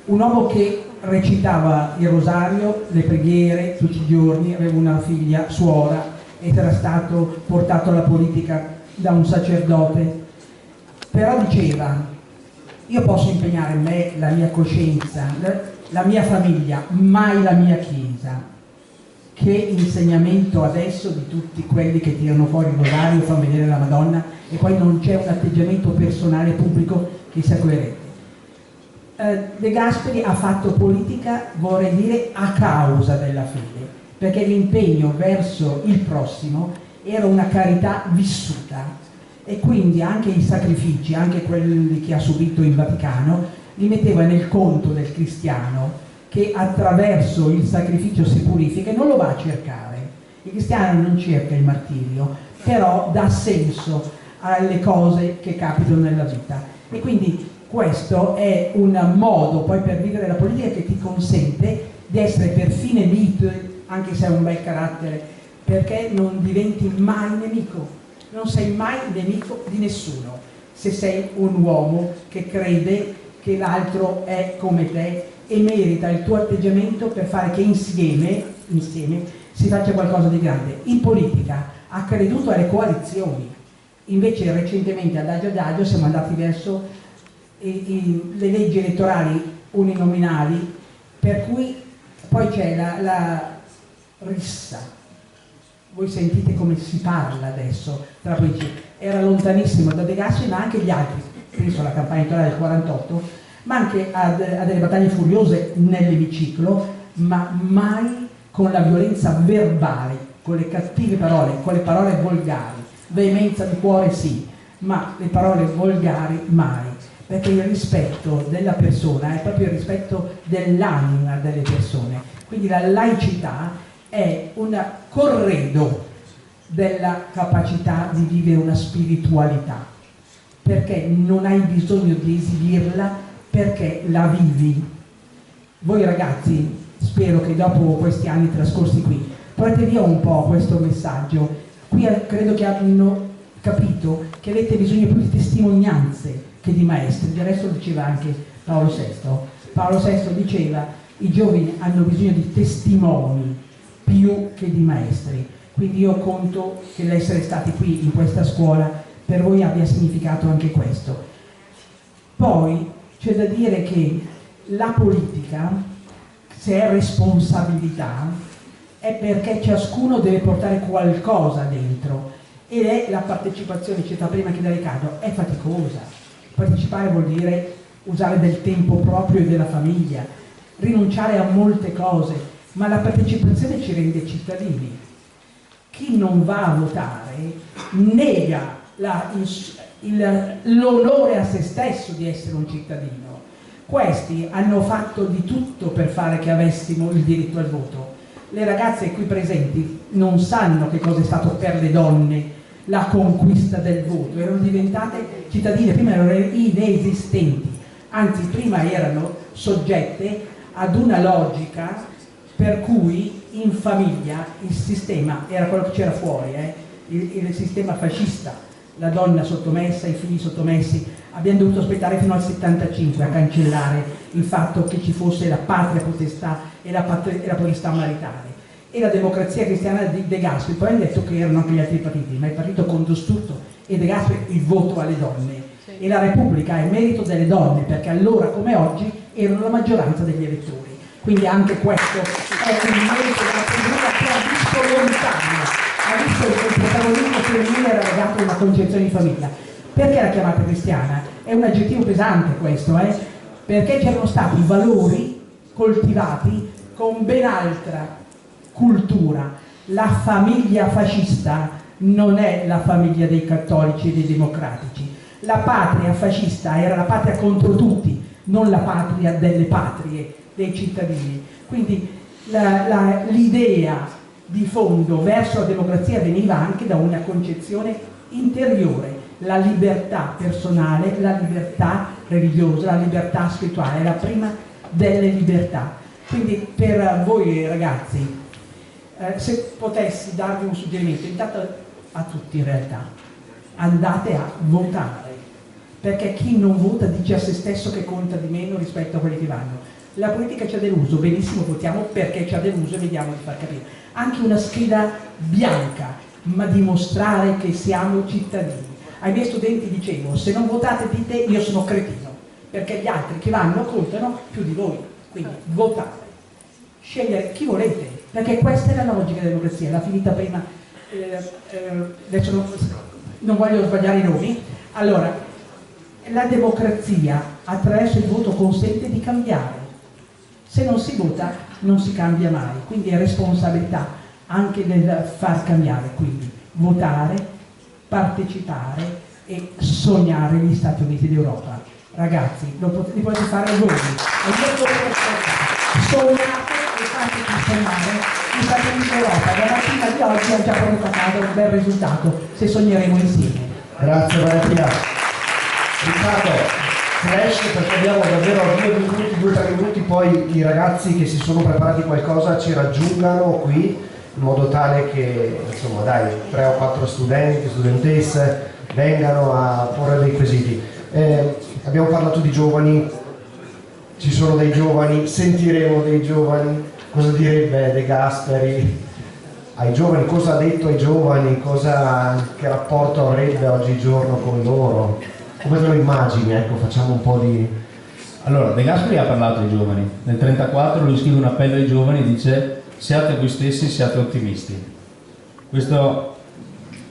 un uomo che recitava il rosario, le preghiere tutti i giorni, aveva una figlia suora ed era stato portato alla politica da un sacerdote, però diceva: io posso impegnare me, la mia coscienza, la mia famiglia, mai la mia chiesa. Che insegnamento adesso di tutti quelli che tirano fuori il rosario, fanno vedere la Madonna e poi non c'è un atteggiamento personale pubblico che sia coerente. De Gasperi ha fatto politica, vorrei dire, a causa della fede, perché l'impegno verso il prossimo era una carità vissuta e quindi anche i sacrifici, anche quelli che ha subito in Vaticano, li metteva nel conto del cristiano che attraverso il sacrificio si purifica e non lo va a cercare. Il cristiano non cerca il martirio, però dà senso alle cose che capitano nella vita. E quindi questo è un modo poi per vivere la politica che ti consente di essere per fine vita, anche se hai un bel carattere, perché non diventi mai nemico, non sei mai nemico di nessuno, se sei un uomo che crede che l'altro è come te e merita il tuo atteggiamento per fare che insieme si faccia qualcosa di grande. In politica ha creduto alle coalizioni, invece recentemente adagio adagio siamo andati verso le leggi elettorali uninominali, per cui poi c'è la rissa. Voi sentite come si parla adesso tra politici, era lontanissimo da De Gasperi, ma anche gli altri, penso alla campagna elettorale del 48, ma anche a delle battaglie furiose nell'emiciclo, ma mai con la violenza verbale, con le cattive parole, con le parole volgari. Veemenza di cuore sì, ma le parole volgari mai, perché il rispetto della persona è proprio il rispetto dell'anima delle persone. Quindi la laicità è un corredo della capacità di vivere una spiritualità, perché non hai bisogno di esibirla, perché la vivi. Voi ragazzi, spero che dopo questi anni trascorsi qui portate via un po' questo messaggio. Qui credo che abbiano capito che avete bisogno più di testimonianze che di maestri. Del resto diceva anche Paolo VI. Paolo VI diceva: i giovani hanno bisogno di testimoni più che di maestri. Quindi io conto che l'essere stati qui in questa scuola per voi abbia significato anche questo. Poi c'è da dire che la politica, se è responsabilità, è perché ciascuno deve portare qualcosa dentro, ed è la partecipazione, citata prima anche da Riccardo, è faticosa. Partecipare vuol dire usare del tempo proprio e della famiglia, rinunciare a molte cose, ma la partecipazione ci rende cittadini. Chi non va a votare nega l'onore a se stesso di essere un cittadino. Questi hanno fatto di tutto per fare che avessimo il diritto al voto. Le ragazze qui presenti non sanno che cosa è stato per le donne la conquista del voto, erano diventate cittadine, prima erano inesistenti, anzi prima erano soggette ad una logica per cui in famiglia il sistema era quello che c'era fuori, il sistema fascista, la donna sottomessa, i figli sottomessi. Abbiamo dovuto aspettare fino al 75 a cancellare il fatto che ci fosse la patria potestà e la potestà maritale. E la democrazia cristiana di De Gasperi, poi hanno detto che erano anche gli altri partiti, ma il partito con Dostutto e De Gasperi il voto alle donne. E la Repubblica è merito delle donne, perché allora come oggi erano la maggioranza degli elettori. Quindi anche questo è un merito della Repubblica che ha visto lontano, ha visto che il protagonismo femminile era legato a una concezione di famiglia. Perché la chiamata cristiana? È un aggettivo pesante questo, perché c'erano stati valori coltivati con ben altra cultura. La famiglia fascista non è la famiglia dei cattolici e dei democratici. La patria fascista era la patria contro tutti, non la patria delle patrie, dei cittadini. Quindi l'idea di fondo verso la democrazia veniva anche da una concezione interiore, la libertà personale, la libertà religiosa, la libertà spirituale, è la prima delle libertà. Quindi per voi ragazzi, se potessi darvi un suggerimento, intanto a tutti in realtà, andate a votare, perché chi non vota dice a se stesso che conta di meno rispetto a quelli che vanno. La politica ci ha deluso, benissimo, votiamo perché ci ha deluso e vediamo di far capire. Anche una scheda bianca, ma dimostrare che siamo cittadini. Ai miei studenti dicevo, se non votate dite io sono cretino, perché gli altri che vanno contano più di voi. Quindi votate, scegliere chi volete, perché questa è la logica della democrazia. L'ha finita prima, adesso non voglio sbagliare i nomi. Allora, la democrazia attraverso il voto consente di cambiare. Se non si vota non si cambia mai, quindi è responsabilità anche nel far cambiare. Quindi votare, partecipare e sognare gli Stati Uniti d'Europa. Ragazzi, li potete fare voi, sognate e fateci sognare gli Stati Uniti d'Europa. La mattina di oggi ha già portato a casa un bel risultato, se sogneremo insieme. Grazie Valentina. Riccardo, flash, perché abbiamo davvero 2-3 minuti, poi i ragazzi che si sono preparati qualcosa ci raggiungano qui, in modo tale che, insomma, dai, 3 o 4 studenti, studentesse vengano a porre dei quesiti. Abbiamo parlato di giovani, ci sono dei giovani, sentiremo dei giovani. Cosa direbbe De Gasperi ai giovani? Cosa ha detto ai giovani? Che rapporto avrebbe oggigiorno con loro? Come te lo immagini? Ecco, facciamo un po' di... Allora, De Gasperi ha parlato ai giovani. Nel 1934 lui scrive un appello ai giovani e dice: siate voi stessi, siate ottimisti. Questo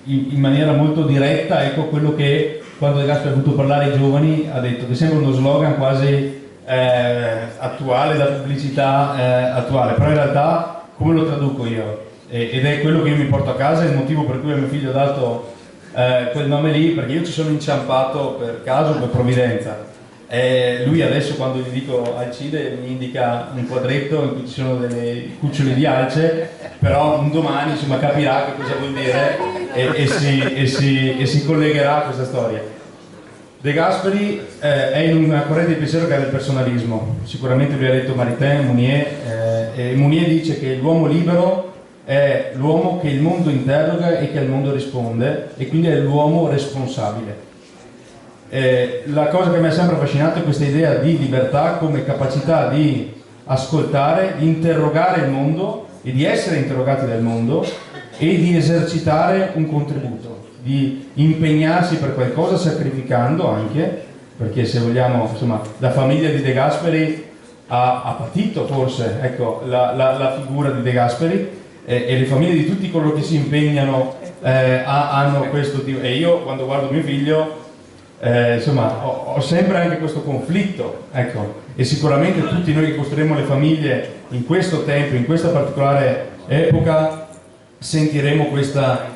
in maniera molto diretta, ecco quello che quando De Gasperi ha voluto parlare ai giovani ha detto, che sembra uno slogan quasi attuale, da pubblicità attuale, però in realtà come lo traduco io? Ed è quello che io mi porto a casa, è il motivo per cui a mio figlio ho dato quel nome lì, perché io ci sono inciampato per caso, per provvidenza. Lui adesso quando gli dico Alcide mi indica un quadretto in cui ci sono delle cuccioli di alce, però un domani insomma capirà che cosa vuol dire e si collegherà a questa storia. De Gasperi è in una corrente di pensiero che è del personalismo. Sicuramente lui ha letto Maritain, Mounier, e Mounier dice che l'uomo libero è l'uomo che il mondo interroga e che al mondo risponde, e quindi è l'uomo responsabile. La cosa che mi ha sempre affascinato è questa idea di libertà come capacità di ascoltare, di interrogare il mondo e di essere interrogati dal mondo e di esercitare un contributo, di impegnarsi per qualcosa sacrificando anche, perché se vogliamo, insomma, la famiglia di De Gasperi ha patito forse, ecco, la figura di De Gasperi, e le famiglie di tutti coloro che si impegnano hanno questo tipo. E io quando guardo mio figlio insomma ho sempre anche questo conflitto, ecco, e sicuramente tutti noi che costruiremo le famiglie in questo tempo, in questa particolare epoca, sentiremo questa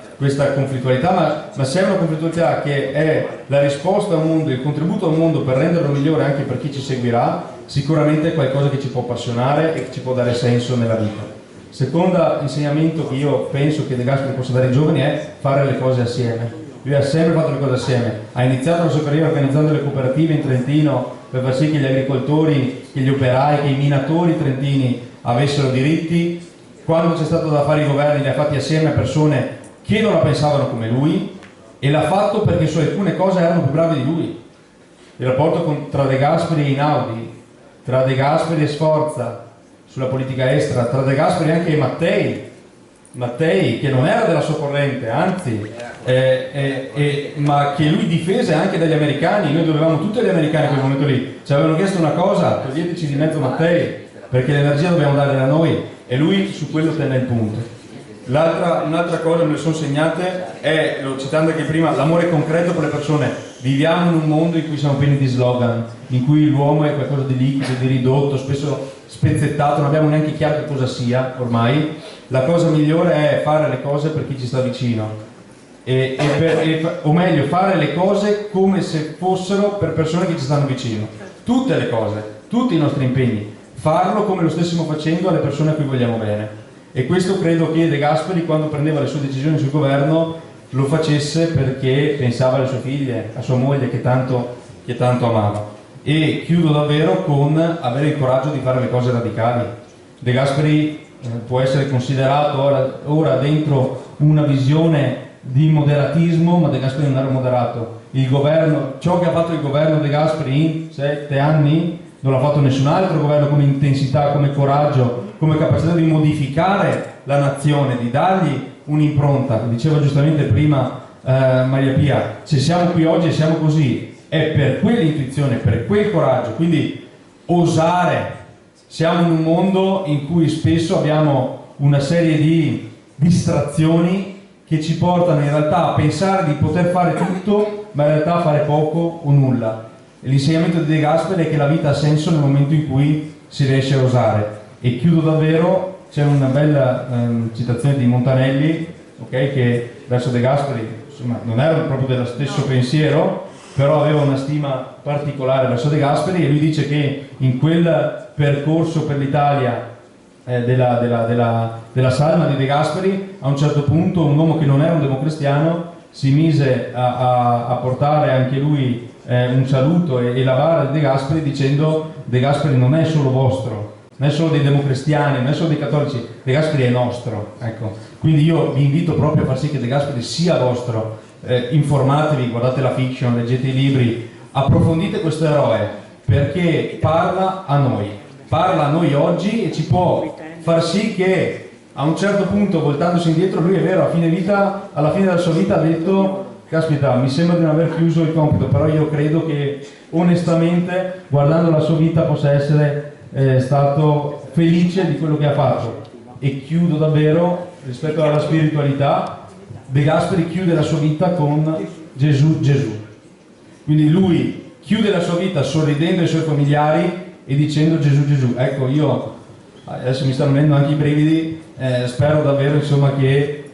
conflittualità, ma se è una conflittualità che è la risposta al mondo, il contributo al mondo per renderlo migliore anche per chi ci seguirà, sicuramente è qualcosa che ci può appassionare e che ci può dare senso nella vita. Secondo insegnamento che io penso che De Gasperi possa dare ai giovani è fare le cose assieme. Lui ha sempre fatto le cose assieme, ha iniziato la sua carriera organizzando le cooperative in Trentino per far sì che gli agricoltori, che gli operai, che i minatori trentini avessero diritti. Quando c'è stato da fare i governi li ha fatti assieme a persone che non la pensavano come lui, e l'ha fatto perché su alcune cose erano più bravi di lui. Il rapporto tra De Gasperi e Einaudi, tra De Gasperi e Sforza sulla politica estera, tra De Gasperi anche e Mattei che non era della sua corrente, anzi, ma che lui difese anche dagli americani. Noi dovevamo tutti agli americani a quel momento lì, ci avevano chiesto una cosa: toglieteci di mezzo Mattei, perché l'energia dobbiamo darla a noi, e lui su quello tenne il punto. Un'altra cosa me le sono segnate è, l'ho citando anche prima, l'amore concreto per le persone. Viviamo in un mondo in cui siamo pieni di slogan, in cui l'uomo è qualcosa di liquido, di ridotto, spesso spezzettato, non abbiamo neanche chiaro che cosa sia ormai. La cosa migliore è fare le cose per chi ci sta vicino, o meglio, fare le cose come se fossero per persone che ci stanno vicino. Tutte le cose, tutti i nostri impegni, farlo come lo stessimo facendo alle persone a cui vogliamo bene. E questo credo che De Gasperi, quando prendeva le sue decisioni sul governo, lo facesse perché pensava alle sue figlie, a sua moglie che tanto amava. E chiudo davvero con avere il coraggio di fare le cose radicali. De Gasperi può essere considerato ora dentro una visione di moderatismo, ma De Gasperi non era moderato. Il governo, ciò che ha fatto il governo De Gasperi in 7 anni non l'ha fatto nessun altro governo, come intensità, come coraggio, come capacità di modificare la nazione, di dargli un'impronta. Diceva giustamente prima Maria Pia, se siamo qui oggi e siamo così è per quell'intuizione, per quel coraggio. Quindi osare. Siamo in un mondo in cui spesso abbiamo una serie di distrazioni che ci portano in realtà a pensare di poter fare tutto, ma in realtà a fare poco o nulla. E l'insegnamento di De Gasperi è che la vita ha senso nel momento in cui si riesce a osare. E chiudo davvero, c'è una bella citazione di Montanelli, okay, che verso De Gasperi insomma, non era proprio dello stesso pensiero, però aveva una stima particolare verso De Gasperi, e lui dice che in quel percorso per l'Italia della salma di De Gasperi, a un certo punto un uomo che non era un democristiano si mise a portare anche lui un saluto e lavare De Gasperi, dicendo: De Gasperi non è solo vostro, non è solo dei democristiani, non è solo dei cattolici, De Gasperi è nostro. Ecco. Quindi io vi invito proprio a far sì che De Gasperi sia vostro. Informatevi, guardate la fiction, leggete i libri, approfondite questo eroe, perché parla a noi oggi, e ci può far sì che a un certo punto, voltandosi indietro, lui è vero, alla fine della sua vita ha detto: caspita, mi sembra di non aver chiuso il compito, però io credo che onestamente, guardando la sua vita, possa essere stato felice di quello che ha fatto. E chiudo davvero, rispetto alla spiritualità, De Gasperi chiude la sua vita con Gesù. Quindi lui chiude la sua vita sorridendo ai suoi familiari e dicendo: Gesù. Ecco, io adesso mi stanno venendo anche i brividi, spero davvero insomma che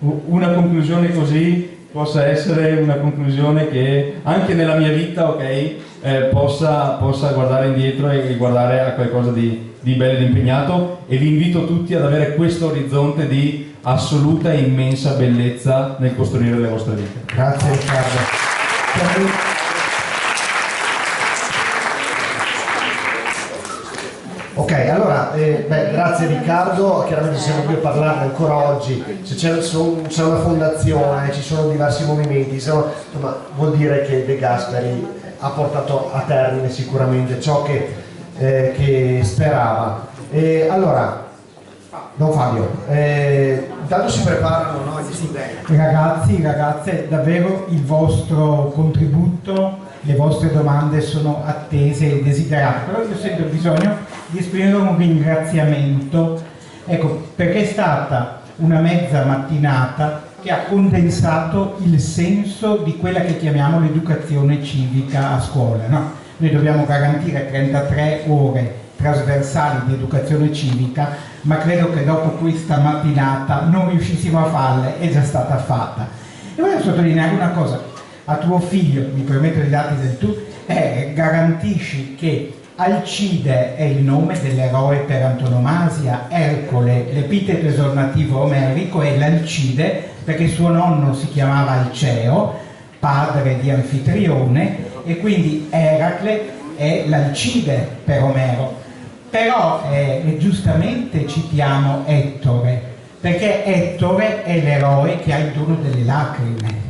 una conclusione così possa essere una conclusione che anche nella mia vita, ok, possa guardare indietro e guardare a qualcosa di bello e di impegnato. E vi invito tutti ad avere questo orizzonte di assoluta e immensa bellezza nel costruire le vostre vite. Grazie Riccardo. Ok, allora, grazie Riccardo, chiaramente siamo qui a parlarne ancora oggi. Se c'è una fondazione, ci sono diversi movimenti, insomma, vuol dire che De Gasperi ha portato a termine sicuramente ciò che sperava. Allora, Don Fabio, intanto si preparano, no? Ragazzi, ragazze, davvero il vostro contributo, le vostre domande sono attese e desiderate, però io sento bisogno di esprimere un ringraziamento Ecco, perché è stata una mezza mattinata che ha condensato il senso di quella che chiamiamo l'educazione civica a scuola, no? Noi dobbiamo garantire 33 ore trasversali di educazione civica, ma credo che dopo questa mattinata non riuscissimo a farla, è già stata fatta. E voglio sottolineare una cosa, a tuo figlio, mi permetto di darti del tu, garantisci che Alcide è il nome dell'eroe per antonomasia, Ercole, l'epiteto esornativo omerico è l'Alcide perché suo nonno si chiamava Alceo, padre di Anfitrione, e quindi Eracle è l'Alcide per Omero. Però giustamente citiamo Ettore, perché Ettore è l'eroe che ha il dono delle lacrime.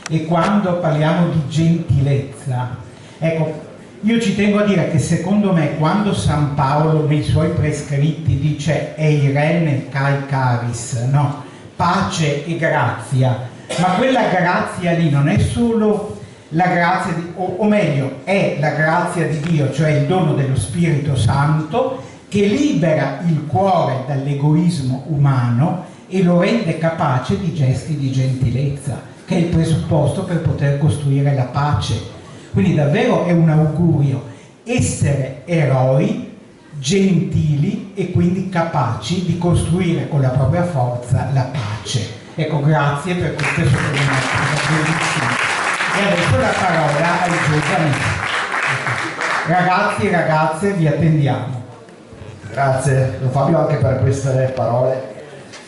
E quando parliamo di gentilezza, ecco, io ci tengo a dire che secondo me quando San Paolo nei suoi prescritti dice Eirene kai caris, no? Pace e grazia, ma quella grazia lì non è solo la grazia o meglio è la grazia di Dio, cioè il dono dello Spirito Santo che libera il cuore dall'egoismo umano e lo rende capace di gesti di gentilezza, che è il presupposto per poter costruire la pace. Quindi davvero è un augurio essere eroi, gentili e quindi capaci di costruire con la propria forza la pace. Ecco, grazie per queste sottolineature. E adesso la parola ai giovani. Ragazzi e ragazze, vi attendiamo. Grazie, Don Fabio, anche per queste parole.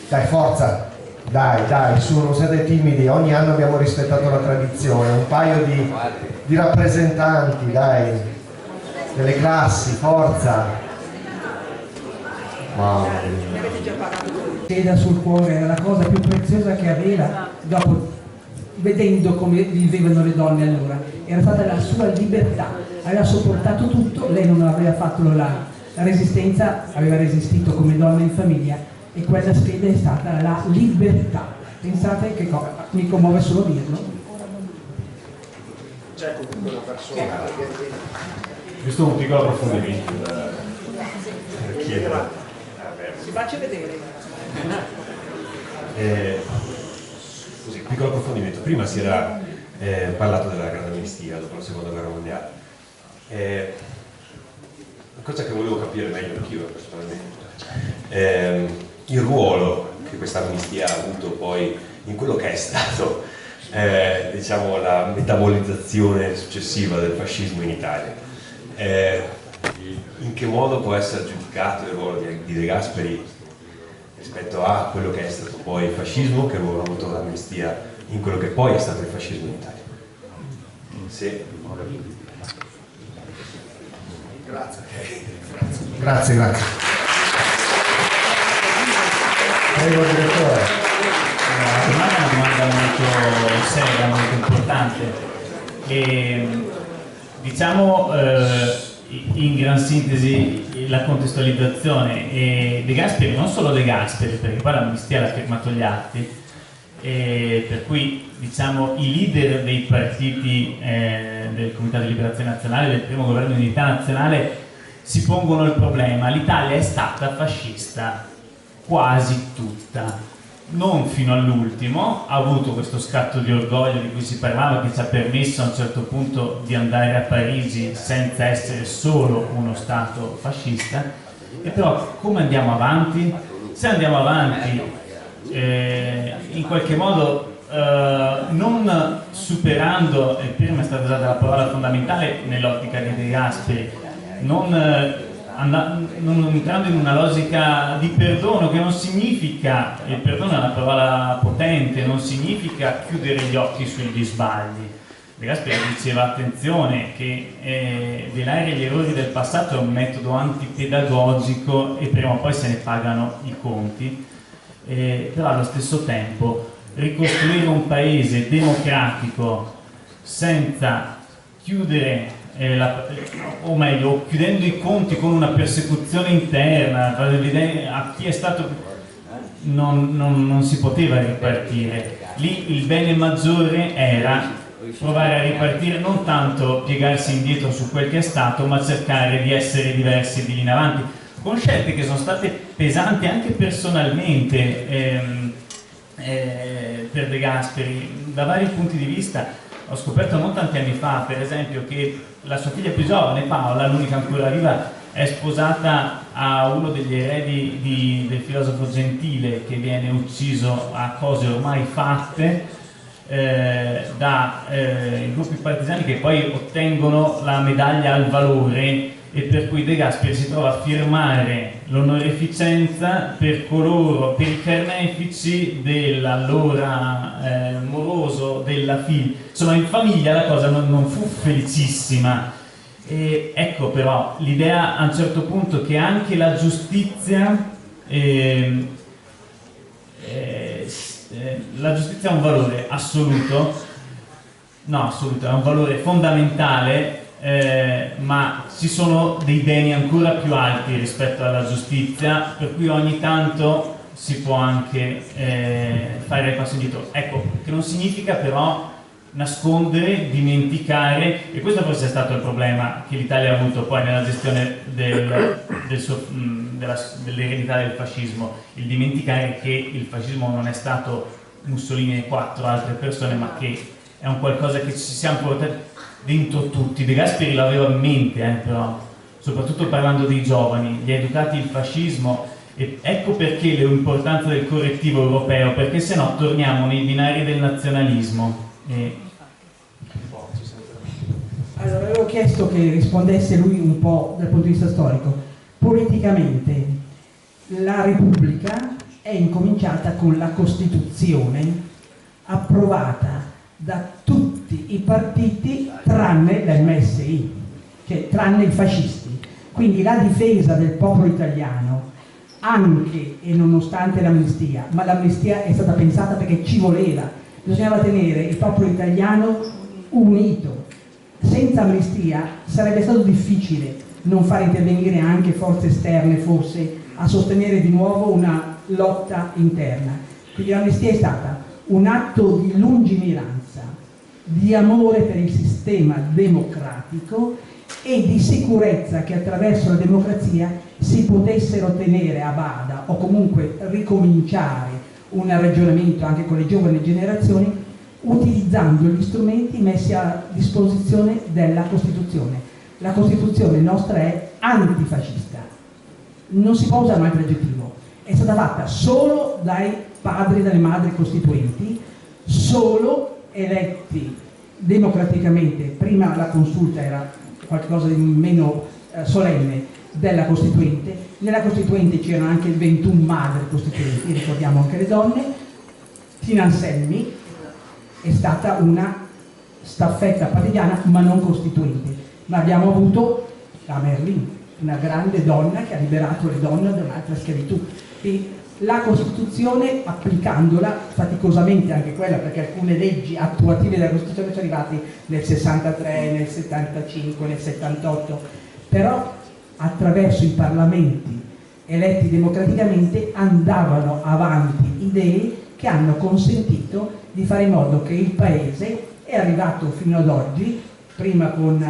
Dai, forza! Dai, su, non siate timidi, ogni anno abbiamo rispettato la tradizione, un paio di rappresentanti, dai, delle classi, forza! Mamma mia. Seda sul cuore era la cosa più preziosa che aveva, dopo, vedendo come vivevano le donne allora, era stata la sua libertà, aveva sopportato tutto, lei non aveva fatto la resistenza, aveva resistito come donna in famiglia, e quella scheda è stata la libertà. Pensate che cosa, mi commuove solo dirlo. C'è comunque una persona. Questo è un piccolo approfondimento per chiedere. Si faccia vedere. Così, piccolo approfondimento. Prima si era parlato della grande amnistia dopo la seconda guerra mondiale. Una cosa che volevo capire meglio anch'io personalmente. Il ruolo che questa amnistia ha avuto poi in quello che è stato diciamo la metabolizzazione successiva del fascismo in Italia. In che modo può essere giudicato il ruolo di De Gasperi rispetto a quello che è stato poi il fascismo, che ruolo ha avuto l'amnistia in quello che poi è stato il fascismo in Italia? Sì. Grazie. Prego, direttore. La domanda è una domanda molto seria, molto importante e diciamo in gran sintesi la contestualizzazione e De Gasperi, non solo De Gasperi, perché poi l'amnistia l'ha firmato gli atti, per cui diciamo i leader dei partiti del Comitato di Liberazione Nazionale, del primo governo di unità nazionale, si pongono il problema: l'Italia è stata fascista quasi tutta, non fino all'ultimo, ha avuto questo scatto di orgoglio di cui si parlava, che ci ha permesso a un certo punto di andare a Parigi senza essere solo uno Stato fascista. E però come andiamo avanti? Se andiamo avanti in qualche modo non superando, e prima è stata usata la parola fondamentale nell'ottica di De Gasperi, non entrando in una logica di perdono, che non significa, il perdono è una parola potente, non significa chiudere gli occhi sugli sbagli. De Gasperi diceva attenzione che velare gli errori del passato è un metodo antipedagogico e prima o poi se ne pagano i conti, però allo stesso tempo ricostruire un paese democratico senza chiudere o meglio, chiudendo i conti con una persecuzione interna a chi è stato, non si poteva ripartire. Lì il bene maggiore era provare a ripartire, non tanto piegarsi indietro su quel che è stato, ma cercare di essere diversi di lì in avanti. con scelte che sono state pesanti anche personalmente per De Gasperi, da vari punti di vista. Ho scoperto non tanti anni fa, per esempio, che la sua figlia più giovane, Paola, l'unica ancora viva, è sposata a uno degli eredi del filosofo Gentile, che viene ucciso a cose ormai fatte dai gruppi partigiani, che poi ottengono la medaglia al valore, e per cui De Gasperi si trova a firmare l'onorificenza per i carnefici dell'allora moroso della figlia. Insomma, in famiglia la cosa non fu felicissima. E ecco però l'idea a un certo punto che anche la giustizia ha un valore assoluto, è un valore fondamentale, ma ci sono dei beni ancora più alti rispetto alla giustizia, per cui ogni tanto si può anche fare il passo indietro. Ecco, che non significa però nascondere, dimenticare, e questo forse è stato il problema che l'Italia ha avuto poi nella gestione dell'eredità del fascismo, il dimenticare che il fascismo non è stato Mussolini e 4 altre persone, ma che è un qualcosa che ci siamo portati dentro tutti. De Gasperi l'aveva in mente, però, soprattutto parlando dei giovani, li ha educati il fascismo, e ecco perché l'importanza del correttivo europeo, perché se no torniamo nei binari del nazionalismo. Allora, avevo chiesto che rispondesse lui un po' dal punto di vista storico. Politicamente la Repubblica è incominciata con la Costituzione approvata da tutti i partiti tranne l'MSI, cioè tranne i fascisti. Quindi la difesa del popolo italiano, anche e nonostante l'amnistia, ma l'amnistia è stata pensata perché ci voleva, bisognava tenere il popolo italiano unito. Senza amnistia sarebbe stato difficile non far intervenire anche forze esterne, forse, a sostenere di nuovo una lotta interna. Quindi l'amnistia è stata un atto di lungimiranza, di amore per il sistema democratico e di sicurezza che attraverso la democrazia si potessero tenere a bada o comunque ricominciare un ragionamento anche con le giovani generazioni, utilizzando gli strumenti messi a disposizione della Costituzione. La Costituzione nostra è antifascista, non si può usare un altro aggettivo, è stata fatta solo dai padri e dalle madri costituenti, solo eletti democraticamente. Prima la consulta era qualcosa di meno solenne della Costituente. Nella Costituente c'erano anche 21 madri costituenti, ricordiamo anche le donne. Tina Anselmi è stata una staffetta partigiana ma non costituente, ma abbiamo avuto la Merlin, una grande donna che ha liberato le donne da un'altra schiavitù. E la Costituzione, applicandola faticosamente anche quella, perché alcune leggi attuative della Costituzione sono arrivate nel 63, nel 75, nel 78, però attraverso i parlamenti eletti democraticamente andavano avanti idee che hanno consentito di fare in modo che il Paese è arrivato fino ad oggi, prima con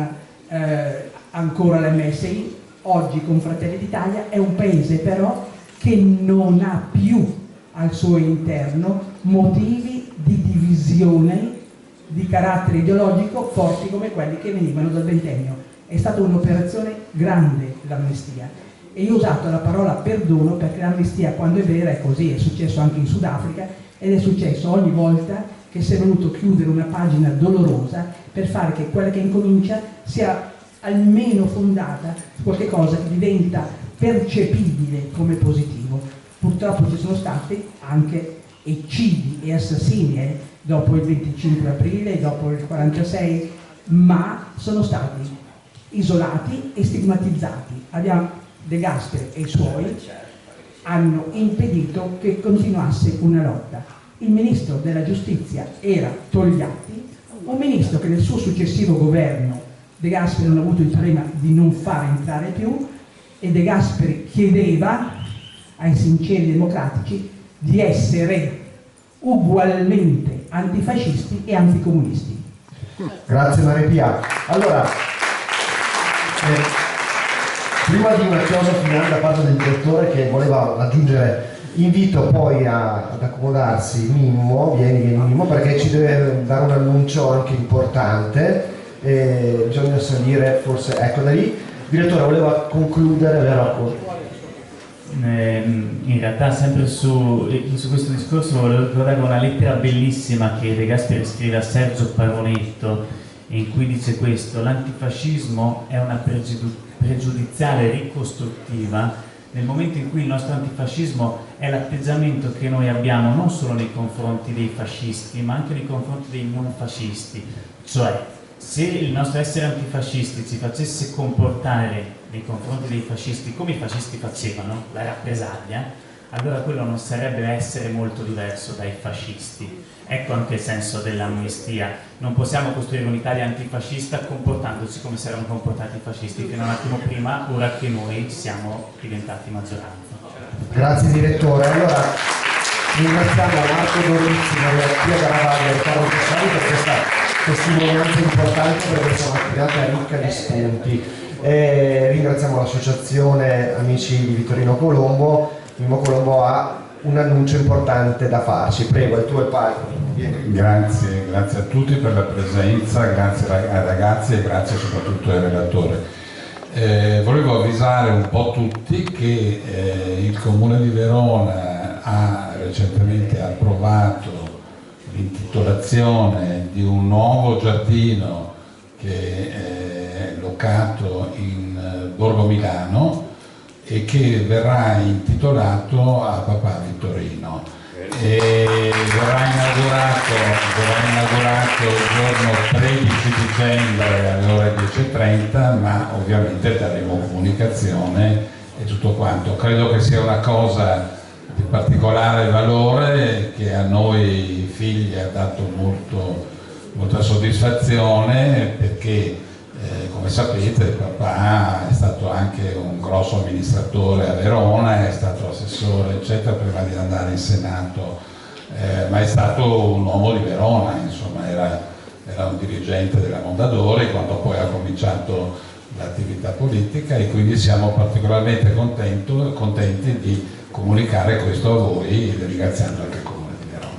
ancora l'MSI, oggi con Fratelli d'Italia, è un Paese però che non ha più al suo interno motivi di divisione di carattere ideologico forti come quelli che venivano dal ventennio. È stata un'operazione grande l'amnistia, e io ho usato la parola perdono perché l'amnistia, quando è vera, è così. È successo anche in Sudafrica ed è successo ogni volta che si è voluto chiudere una pagina dolorosa per fare che quella che incomincia sia almeno fondata su qualche cosa che diventa percepibile come positivo. Purtroppo ci sono stati anche eccidi e assassini dopo il 25 aprile, dopo il 46, ma sono stati isolati e stigmatizzati. De Gasperi e i suoi hanno impedito che continuasse una lotta. Il ministro della giustizia era Togliatti, un ministro che nel suo successivo governo De Gasperi non ha avuto il problema di non far entrare più, e De Gasperi chiedeva ai sinceri democratici di essere ugualmente antifascisti e Prima di una chiosa finale da parte del direttore che voleva aggiungere, invito poi ad accomodarsi Mimmo, vieni Mimmo, perché ci deve dare un annuncio anche importante, bisogna salire forse, ecco da lì. Il direttore voleva concludere, vero? In realtà sempre su questo discorso volevo ricordare una lettera bellissima che De Gasperi scrive a Sergio Paronetto, in cui dice questo: l'antifascismo è una pregiudiziale ricostruttiva nel momento in cui il nostro antifascismo è l'atteggiamento che noi abbiamo non solo nei confronti dei fascisti ma anche nei confronti dei non fascisti, cioè se il nostro essere antifascisti ci facesse comportare nei confronti dei fascisti come i fascisti facevano, la rappresaglia, allora quello non sarebbe essere molto diverso dai fascisti. Ecco anche il senso dell'amnistia. Non possiamo costruire un'Italia antifascista comportandoci come si erano comportati i fascisti fino a un attimo prima, ora che noi siamo diventati maggioranza. Grazie direttore. Allora ringraziamo Marco Dorizzi, Maria Pia Garavaglia e Carlo Cassari per questa testimonianza importante, per questa mattinata ricca di spunti. Ringraziamo l'associazione Amici di Vittorino Colombo. Mimmo Colombo ha un annuncio importante da farci. Prego, il tuo è palco. Grazie a tutti per la presenza, grazie ai ragazzi e grazie soprattutto al relatore. Volevo avvisare un po' tutti che il Comune di Verona ha recentemente approvato l'intitolazione di un nuovo giardino che è locato in Borgo Milano e che verrà intitolato a Papà Vittorino. E verrà inaugurato il giorno 13 dicembre alle ore 10:30, ma ovviamente daremo comunicazione e tutto quanto. Credo che sia una cosa di particolare valore, che a noi figli ha dato molta soddisfazione, perché come sapete papà è stato anche un grosso amministratore a Verona, è stato assessore eccetera prima di andare in Senato, ma è stato un uomo di Verona, insomma era un dirigente della Mondadori quando poi ha cominciato l'attività politica, e quindi siamo particolarmente contenti di comunicare questo a voi, ringraziando anche il Comune di Verona.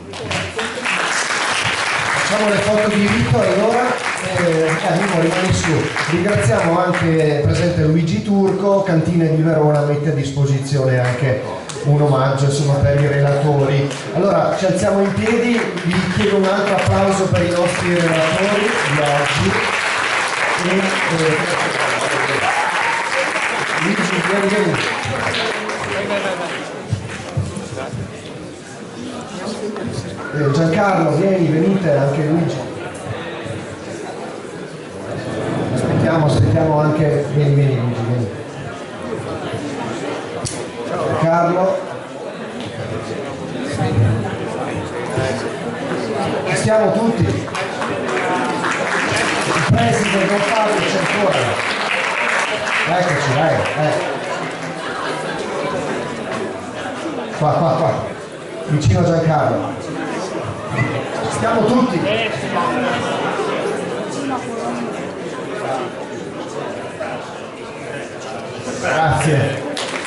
Facciamo le foto di rito allora. Rimani su. Ringraziamo anche presente Luigi Turco, Cantine di Verona mette a disposizione anche un omaggio insomma per i relatori. Allora ci alziamo in piedi, vi chiedo un altro applauso per i nostri relatori di oggi. Luigi, vieni. Giancarlo, venite anche Luigi. Aspettiamo anche, vieni Luigi, vieni. Carlo. Ci siamo tutti. Il preside non Fabio c'è ancora. Eccoci, dai. Qua. Vicino a Giancarlo. Ci stiamo tutti.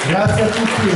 Grazie a tutti.